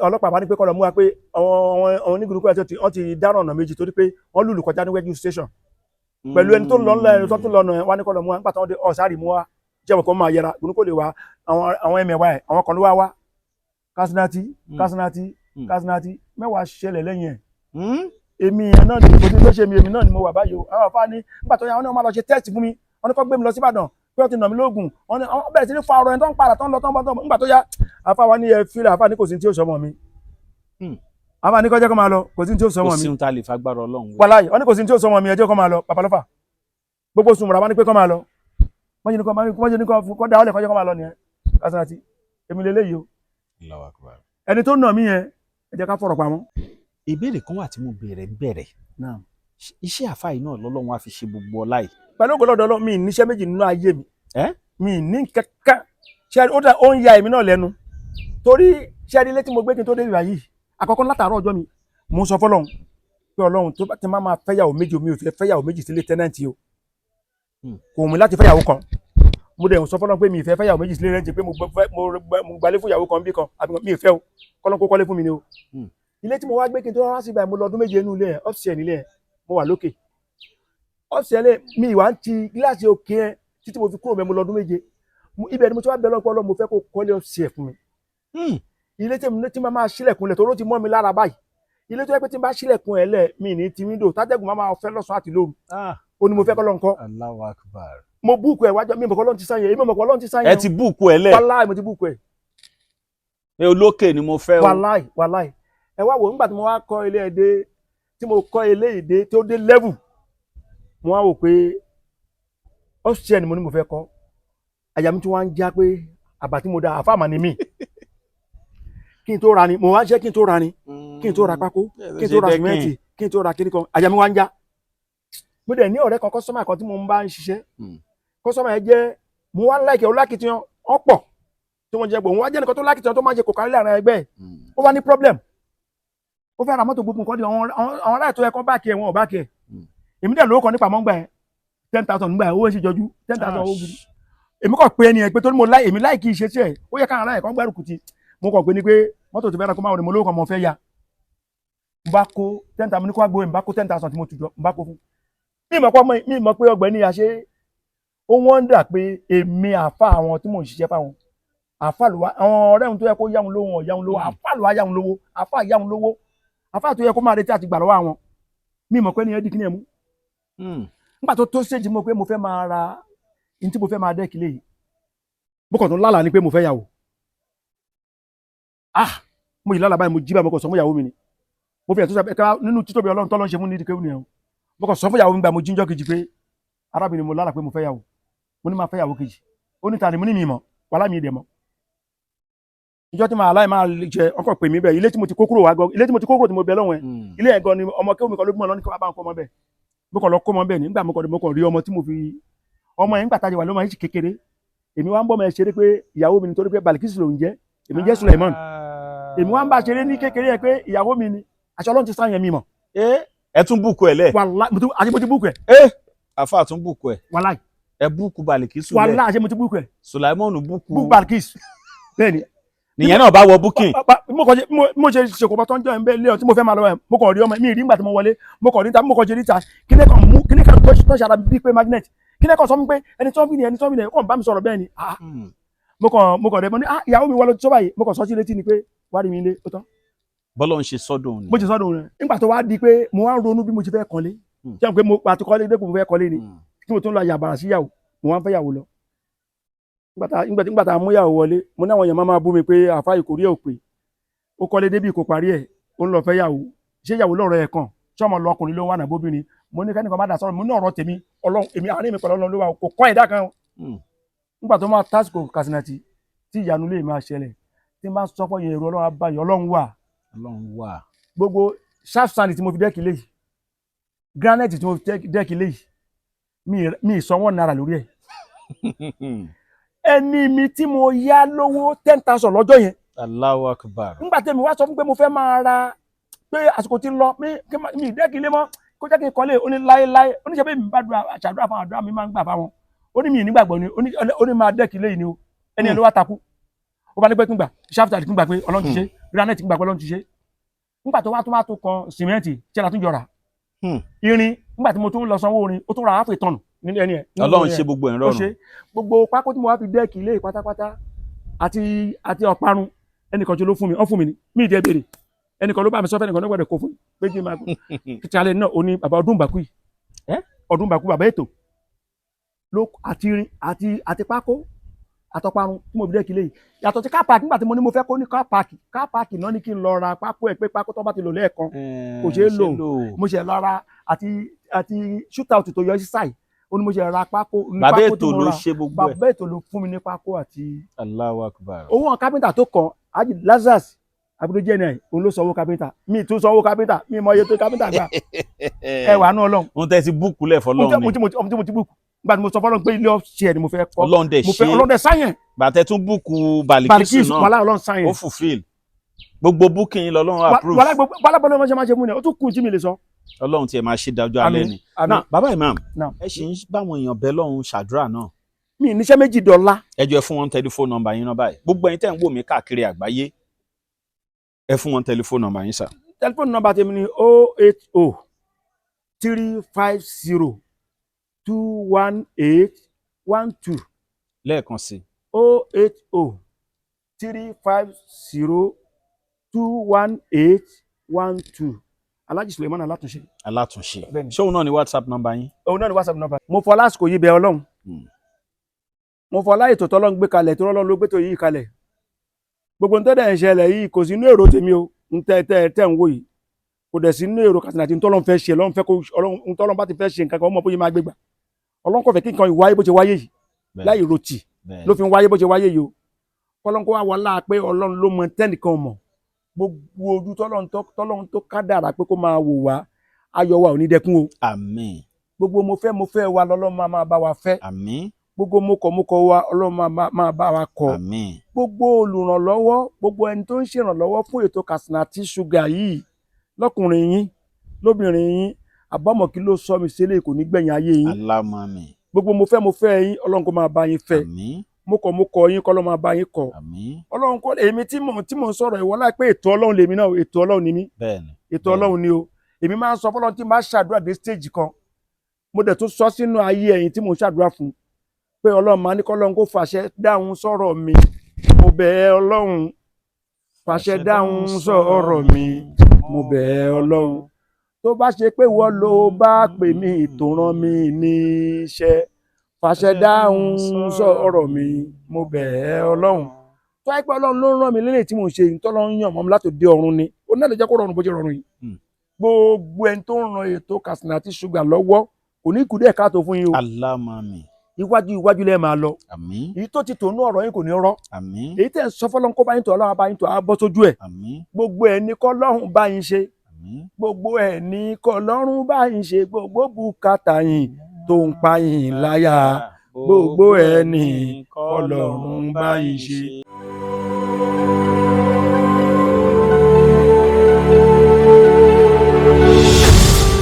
ọlọ́pàá bá ní pé kọ́ lọ mú wa pé àwọn onígbùdùkú ẹ̀ wọ́n ti dáná ọ̀nà méjì torí pé wọ́n lùlù kọjá níwájú station pẹ̀lú ẹni tó ń lọ lọ́nà wá ní kọ́ lọ mú wa nígbà tí wọ́n dé ọ̀sárì mú wa jẹ́wọ̀n kan máa yẹra gbùdùkú lè wa àwọn ẹ̀mẹ̀wá ẹ̀ àwọn kan ló wá kásínátì mẹ́wàá ṣẹlẹ̀ lẹ́yìn ẹ̀ èmi ẹ̀ náà ni kò sí tó ṣe mi èmi náà ni mo wà báyìí o àwọn àfáà ní nígbà tó yá wọn ní wọn máa lọ ṣe test fún mi wọn ní kó gbé mi lọ sí Ìbàdàn pé wọ́n ti nà mí lóògùn wọn ní àwọn bẹ̀rẹ̀ sí ní fa ọ̀rọ̀ ẹni tó ń padà tó ń lọ tó ń bọ̀ tó ń bọ̀ nígbà tó yá àfáà wa ní ẹ fílẹ̀ àfáà ní kò sí tí ó sọmọ mi àfáà ní kọjá kó máa lọ kò sí tí ó sọmọ mi kò sí ta lè fagbára Ọlọ́run wàláyé wọn ní kò sí tí ó sọmọ mi ẹ jẹ́ kó máa lọ babalọ́fà gbogbo sùnmùrà wọn ní pé kó máa lọ wọ́n jẹ́ ní kó dá ọlẹ̀ kọjá kó máa lọ nìyẹn kásánátì èmi lélẹ́yìí o ẹni tó nà mí yẹn ẹ jẹ́ ká fọ̀rọ̀ pamọ́. ìbéèrè kan wà tí mo bẹ̀rẹ̀ iṣẹ́ àfáà yìí náà lọ́lọ́run á fi ṣe gbogbo ọlá yìí. pẹ̀lú ògbólọ́dọ̀ Ọlọ́run mi níṣẹ́ méjì nínú ayé mi ní kankan ṣe ó ń ya èmi náà lẹ́nu torí ṣe ilé tí mo gbé kí n tó dé ìgbà yìí àkọ́kọ́ látàárọ̀ ọjọ́ mi mo sọ fọ́lọ́run pé Ọlọ́run tó bá ti máa fẹ́yàwó méjì omi ò fẹ́ fẹ́yàwó méjì sílé tẹ́nẹ́ǹtì o kò mí láti fẹ́yàwó kan mo dẹ̀ sọ fọ́lọ́run pé mi ì fẹ́ fẹ́yàwó méjì sílé rẹ́ǹtì pé mo gbalé fún ìyàwó kan bí kan àbí mi ì fẹ́ o kọ́lọ́n kó kọ́lé fún mi ni o ilé tí mo wá gbé kí n tó wá sí ibà mo lọ ọdún méje nínú ilé ẹ̀ ọ́fíìsì ẹ̀ nílé ẹ̀ mo wà lókè ọ́fíìsì ẹ̀ lé mi ìwà ń ti gíláàsì òkè ẹ̀ títí mo fi kúrò mẹ́ mo lọ ọdún méje ibẹ̀ ni mo ti wá bẹ lọ́pọ̀ mo fẹ́ kó kọ́lé ọ́fíìsì ẹ̀ fún mi ilé tí máa ṣílẹ̀kùn lẹ̀ tó ló ti mọ́ mi lára báyìí ilé tó yẹ pé tí n bá ṣílẹ̀kùn ẹ̀ lẹ̀ mi ní ti wíńdò tátẹ́gùn máa fẹ́ lọ́sàn-án àti lóru ó ní mo fẹ́ kọ́lọ́ nǹkan Allahu Akbar. mo búùkù ẹ̀ wájú mi mọ̀kọ́ lọ́n ti sáyẹn èmi mọ̀kọ́ lọ́n ti sáyẹn ẹ ti búùkù ẹ lẹ̀ wàláì mo ti búùkù ẹ̀ pé olókè ni mo fẹ́ o wàláì ẹ wá wò nígbà tí mo wá kọ́ ilé ẹ̀ dé tí mo kọ́ ilé ìdé tí ó dé level mo wá wò pé ọ́fíìsì ni mo ní mo fẹ́ kọ́ àyà mi tí wọ́n á ń já pé àbá tí mo da àfáàmà ni mí kí n tó ra ni mo wá jẹ́ kí n tó ra ni kí n tó ra pákó kí n tó ra sìmẹ́ǹtì kí n tó ra kíní kan àyà mi wá ń já mo dẹ̀ ní ọ̀rẹ́ kan kọ́sọ́mà kan tí mo ń bá ń ṣiṣẹ́ kọ́sọ́mà yẹn jẹ́ mo wá láìkẹ́ ọlákìtìyàn ọ̀pọ̀ tí wọ́n jẹ́ pọ̀ mo wá jẹ́ nìkan tó lákìtìyàn tó máa ń ṣe kòkàrí láàrin ẹgbẹ́ ó wá ní problem ó fẹ́ ra mọ́tò gbogbo nǹkan di àwọn aláìtó ẹ̀kọ́ báàkì ẹ̀ wọn ò báàkì ẹ̀ èmi dẹ̀ lówó kan nípa mọ́ ń gbà ẹ̀ 10,000 nígbà ẹ̀ owó ṣe jọjú 10,000 owó gidi èmi kàn pé ẹni ẹ̀ pé tó ní mo láì èmi láì kí iṣẹ́ tí ẹ̀ ó yẹ káwọn aláìkọ́ gbẹ́rù kùtì mo kàn pé ni pé mọ́tò tó fẹ́ ra kó máa wọlé mo lówó kan mo fẹ́ ya mo bá kó 10,000 mo ní kó wá gbowó mo bá kó 10,000 tí mo tù jọ mo bá kó fún mi mọ̀ pé ọgbẹ́ni àṣẹ ó wọ́n dà pé èmi àfa àwọn tí mò ń ṣiṣẹ́ fáwọn àfa ló wá àwọn ọ̀rẹ́ òun tó yẹ kó yáwọn lówó wọn yáwọn lówó àfa ló wá yáwọn lówó àfa yáwọn lówó àfa tó yẹ kó máa retí àti gbà lọ́wọ́ àwọn mi mọ̀ pé ní ẹdí kí ni ẹ mú nígbà tó tó stage mo pé mo fẹ́ máa ra ní tí mo fẹ́ máa dẹ́kì léyìí mo kàn tó lálàá ni pé mo fẹ́ yàwó mo yìí lálàá báyìí mo jí báyìí mo kàn sọ fún ìyàwó mi ni mo fi ẹ̀ tó sọ ẹ̀ka nínú títóbi Ọlọ́run tọ́lọ́ ń ṣe fún nídìí kéwù nìyẹn mo kàn sọ fún ìyàwó mi gbà mo jíjọ́ kejì pé arábìnrin mo lálàá pé mo fẹ́ yàwó mo ní máa fẹ́ yàwó kejì ó ní ta ni mo ní mi mọ̀ wàhálà mi ìdẹ̀ mọ̀ ìjọ tí màá láì máa jẹ ọkọ̀ pè mí bẹ́ẹ̀ ilé tí mo ti kó kúrò wá gan ilé tí mo ti kó kúrò tí mo bẹ lọ́wọ́ ẹ̀ ilé ẹ̀ gan ni ọmọ kéwù mi kan ló gbọ́n lọ ní kí wọ́n bá ń kọ́ ọmọ bẹ́ẹ̀ mo kàn lọ kó ọmọ bẹ́ẹ̀ nígbà mo kàn rí ọmọ tí mo fi ọmọ yẹn nígbà tá a jẹ wà lọ́mọ yìí kékeré èmi wá ń bọ́ ọmọ ẹ̀ ṣeré pé ìyàwó mi nítorí pé Balikisi lòun jẹ́ èmi jẹ́ Suleiman èmi wá ń bá a ṣeré ní kékeré yẹn pé ìyàwó mi ni aṣọ Ọlọ́run ti sáyẹn mi mọ̀ ẹ tún búùkù ẹ lẹ̀ àti mo ti búùkù ẹ̀ àfa tún búùkù ẹ wàláì ẹ búùkù Balikisi lẹ̀ wàláì àti mo ti búùkù ẹ̀ Sulaimon búùkù Balikisi bẹ́ẹ̀ ni nìyẹn náà bá wọ booking. mo ṣe ṣèkópa tó ń jọ ẹ̀ńbẹ́ ilé ọ tí mo fẹ́ máa lọ ẹ̀ mo kàn rí ọmọ mi rí nígbà tí mo wọlé mo kàn rí níta mo kàn ṣe níta kíní kan tó ṣe ara bíi pé magnet kíní kan sọ fún mi pé ẹni tó ń bí ni kàn bá mi sọ̀rọ̀ bẹ́ẹ̀ ni mo kàn rẹ̀ mo ní ìyàwó mi wá lọ tó báyìí mo kàn sọ sí létí ni pé wá rí mi ilé ó tán. bọ́lọ̀ ń ṣe sọ́dún ni. bó ṣe sọ́dún rẹ̀ nígbà tó wá di pé mo wá ń ronú bí mo ṣe fẹ́ kọ́lé jẹ́ pé mo àti kọ́lé dé kò mo fẹ́ kọ́lé ni tí mo tún lọ yàbàrà síyàwó mo wá ń fẹ́ yàwó lọ. nígbà tá a mú yàwó wọlé mo ní àwọn èèyàn máa bú mi pé àfa ìkórè ò pé ó kọ́lé débi kò parí ẹ̀ ó ń lọ fẹ́ yàwó ṣé yàwó lọ́rọ̀ ẹ̀ kàn ṣé ọmọ lọkùnrin ló wà náà bóbìnrin mo ní kẹ́nìkan má dà sọ̀rọ̀ mo ní ọ̀rọ̀ tèmi Ọlọ́run èmi àárín mi pẹ̀lú Ọlọ́run ló wà kò kọ́ ẹ̀dá kan. nígbà tó máa tásìkò kàsínàtì tí ìyanu lè máa ṣẹlẹ̀ tí n bá sọ fọ́ yẹn èrò Ọlọ́run abáyọ Ọlọ́run wà gbogbo sharp sand tí mo fi dẹ́kì léyìí granite tí mo fi dẹ́kì léyìí mi ì sanwó náírà lórí ẹ̀ ẹni mi tí mo yá lówó 10,000 lọ́jọ́ yẹn. Allahu Akbar. nígbà tẹ́mi wá sọ fún pé mo fẹ́ máa ra pé àsìkò ti ń lọ mi ì dẹ́kì lé mọ́ kó jẹ́ kí n kọ́lé ó ní láéláé ó ní ṣe pé mi bá ṣàdúrà fún àdúrà mi máa ń gbà fáwọn ó ní mi ì nígbàgbọ́ ni ó ní máa dẹ́kì léyìí ni o ẹni ẹ̀ ló wá takú ó bá ní pé kí n gbà ṣáfítà kí n gbà pé Ọlọ́run ti ṣe granite kí n gbà pé Ọlọ́run ti ṣe nígbà tó wá tó kan sìmẹ́ǹtì tí a tún jọra irin nígbà tí mo tún lọ sanwó orin ó tún ra half a ton nínú ẹni ẹ. Ọlọ́run ṣe gbogbo ẹ̀ rọrùn. gbogbo pákó tí mo wá fi dẹ́ẹ̀kì ilé pátápátá àti ọ̀parun ẹnìkan tí ló fún mi ọ́n fún mi ní mí ìdí ẹ̀bẹ̀rẹ̀ ẹnìkan ló bá mi sọ fẹ́ ẹnìkan ló gbọ́dọ̀ kó fún mi pé kí n máa kìtìalẹ̀ náà ó ní bàbá ọdún bàkú yìí ọdún bàkú bàbá ètò ló àti irin àti pákó àtọparun tí mo fi dẹ́ẹ̀kì ilé yìí yàtọ̀ sí kápáàkì nígbà tí mo ní mo fẹ́ kó ní kápáàkì náà ní kí n lọ ra pákó ẹ̀ pé pákó tó bá ti lò lẹ́ẹ̀kan kò ṣeé lò mo ṣe lọ ra àti shootout tó yọ sí sáì ó ní mo ṣe ra pákó ní bàbá pákó ètò tí mo ló ra ṣe gbogbo ẹ̀. bàbá ètò ló fún mi ní pákó àti. Allahu Akbar. owó àwọn kápẹ́ntà tó kàn ájì Lazarus abudu jẹ́ni òun ló sanwó kápẹ́ntà mi tún sanwó kápẹ́ntà mi mọ iye tó kápẹ́ntà gbà ẹ wà nù Ọlọ́run. wọ́n tẹ́ ti búùkù lẹ̀ fọlọ́run ni. mo ti búùkù nígbà tí mo sọ fọlọ́run pé ilé ọ̀ṣẹ́ ni mo fẹ́ kọ́ Ọlọ́run dẹ̀ ṣe Ọlọ́run dẹ̀ sáyẹn. bàtẹ́ tún búùkù Balikisu náà wàhálà Ọlọ́run sáyẹn ó fulfill gbogbo búùkì yín lọ́lọ́run approve. wàhálà bọ́lá ọmọ ṣe mú ni ó tún kún tí mi lè sọ. Ọlọ́run tiẹ̀ máa ṣe dájọ́ alẹ́ ni. náà bàbá imam ẹ ṣì ń báwọn èèyàn bẹ lọ́hùn ṣàdúrà náà. mi níṣẹ́ méjì dọ́là. ẹ jọ̀ọ́ ẹ fún wọn tẹlifóònù nọ́mbà yín náà báyìí gbogbo ẹ̀yin tẹ́ ń wò mí káàkiri àgbáyé ẹ fún wọn tẹlifóònù nọ́mbà yín sà. tẹlifóònù nọ́mbà tèmi ni 080-350-21812. lẹ́ẹ̀kan sí. 080-350-21812. Alhaji Suleiman Alátúnṣe. ṣé òun náà ni WhatsApp nọ́mbà yín. òun náà ni WhatsApp nọ́mbà. mo fọ lásìkò yìí bẹ Ọlọ́run. mo fọ láì tòótọ́ Ọlọ́run gbé kalẹ̀ tó Ọlọ́run ló gbé tó yìí kalẹ̀. gbogbo nítorí ẹ̀ ń ṣẹlẹ̀ yìí kò sí inú èrò tèmi o ń tẹ́ ń wò yìí kò dẹ̀ sí inú èrò Katsina tí ntọ́lọ́n fẹ́ ṣe lọ́n fẹ́ kó ntọ́lọ́n bá ti fẹ́ ṣe nǹkan kan ọmọ bóyá máa gbégbà Ọlọ́run kò fẹ́ kí nǹkan ìwáyé bó ṣe wáyé yìí láì rotì ló fi ń wáyé bó ṣe wáyé yìí o Ọlọ́run kó wá wọlá pé Ọlọ́run ló mọ tẹ́nìkan mọ̀ gbogbo ojú tọ́lọ́run tó kádàrá pé kó máa wò wá ayọ̀ wa ò ní dẹkún o. Àmín. gbogbo mo fẹ́ wa lọ́lọ́run máa bá wa fẹ́. Àmín. gbogbo mo kọ̀ wa Ọlọ́run máa bá wa kọ̀. Àmín. gbogbo olùrànlọ́wọ́ gbogbo ẹni tó ń ṣèrànlọ́wọ́ fún ètò Katsina Tea Sugar yìí lọ́kùnrin yín lóbìnrin yín àbámọ̀ kí ló sọ mi sílẹ̀ kò ní gbẹ̀yìn ayé yín. Allahumma àmín. gbogbo mo fẹ́ yín Ọlọ́run kó máa bá yín fẹ́. Àmín. mo kọ̀ yín kọ́ ló máa bá yín kọ̀. Àmín. Ọlọ́run kọ́ èmi tí mò ń sọ̀rọ̀ ìwọ láì pé ètò Ọlọ́run lèmi náà ètò Ọlọ́run ni mí. Bẹ́ẹ̀ni. ètò Ọlọ́run ni o èmi máa ń sọ fọlọ́run tí máa ṣàdúrà dé stage kan mo dẹ̀ tún sọ sínú ayé ẹ̀yin tí mo ṣàdúrà fún pé Ọlọ́run máa ní kọ́lọ́run kó fàṣẹ dáhùn sọ̀rọ̀ mi mo bẹ̀ ẹ́ Ọlọ́run fàṣẹ dáhùn sọ̀rọ̀ mi mo bẹ̀ ẹ́ Ọlọ́run tó bá ṣe pé wọ́n ló bá pè mí tó rán mi níṣẹ́ fàṣẹ dáhùn sọ̀rọ̀ mi mo bẹ̀ ẹ́ Ọlọ́run tó ẹ pé Ọlọ́run ló ń rán mi lélẹ̀ tí mo ṣe ìtọ́lọ́run yàn mọ́ mi láti dé ọ̀run ni ó náà lè jẹ́ kó rọrùn bó ṣe rọrùn yìí gbogbo ẹni tó ń ran ètò Katsina Tea Sugar lọ́wọ́ kò ní kùdí ẹ̀ka tó fún yín o. Allahumma àmín. iwájú lẹ́ẹ̀ máa lọ. Àmín. èyí tó ti tònú ọ̀rọ̀ yín kò ní rọ́. Àmín. èyí tẹ̀ ń sọ fọlọ́n kó bá yín tó Ọlọ́run bá yín tó á bọ́ sójú ẹ̀. Àmín. gbogbo ẹ̀ ní kọ́lọ́run bá yín ṣe. Àmín. gbogbo ẹ̀ ní kọ́lọ́run bá yín ṣe gbogbo bùkátà yín tó ń pa yín láyà gbogbo ẹ̀ ní kọ́lọ́run bá yín ṣe.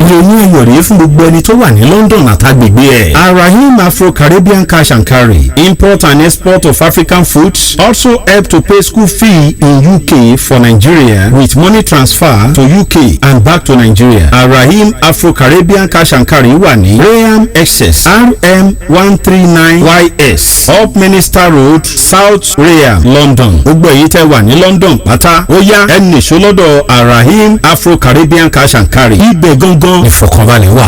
ìròyìn ayọ̀ rèé fún gbogbo ẹni tó wà ní London àtàgbègbè ẹ̀. Arahim Afro-Caribbean Cash and Carry, import and export of African foods, also help to pay school fee in UK for Nigeria with money transfer to UK and back to Nigeria. Arahim Afro-Caribbean Cash and Carry wà ní Graham Excess RM 139YS Up Minister Road, South Graham, London. Gbogbo èyí tẹ́ wà ní London pátá ó yá ẹnì ṣọlọ́dọ̀ Arahim Afro-Caribbean Cash and Carry. Ibẹ̀ gangan ìfọ̀kànbalẹ̀ wà.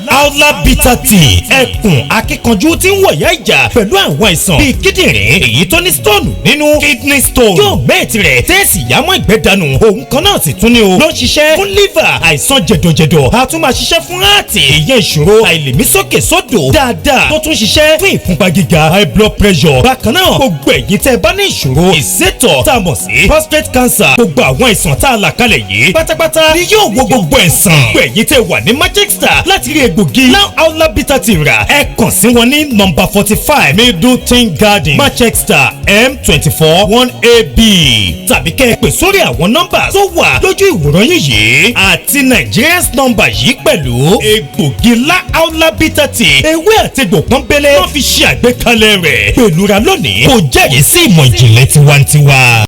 Aula Bitter Tea, ẹkùn akíkanjú tí ń wọ̀yá ìjà pẹ̀lú àwọn àìsàn bíi kíndìnrín èyí tó ní stone nínú kidney stone yóò mẹ́ẹ̀tì rẹ̀ tẹ́ẹ̀sì yámọ́ ìgbẹ́ dànù òun kan náà sì tún ní o ló ń ṣiṣẹ́ fún liver àìsàn jẹ̀dọ̀jẹ̀dọ̀ a tún máa ṣiṣẹ́ fún heart ìyẹn ìṣòro àìlèmí sókè sódò dáadáa tó tún ṣiṣẹ́ fún ìfúnpá gíga high blood pressure bákan náà gbogbo ẹ̀yin tẹ́ bá ní ìṣòro ìsétọ̀ tá a mọ̀ sí prostate cancer gbogbo àwọn àìsàn tá a là kalẹ̀ yìí pátápátá ni yóò wo gbogbo ẹ̀sán gbogbo ẹ̀yin tẹ́ wà ní Manchester láti rí egbògi Now Aula Bitter Tea rà ẹ kàn sí wọn ní nọ́mbà 45 Middleton Garden Manchester M24 1AB tàbí kẹ́ ẹ pè sórí àwọn nọ́mbà tó wà lójú ìwòran yìí àti Nigerians nọ́mbà yìí pẹ̀lú egbògi La Aula Bitter Tea ewé àtegbò pọ́nbélé wọ́n fi ṣe àgbékalẹ̀ rẹ̀ pẹ̀lú ra lónìí kò jẹ́rìí sí ìmọ̀ ìjìnlẹ̀ tiwantiwa.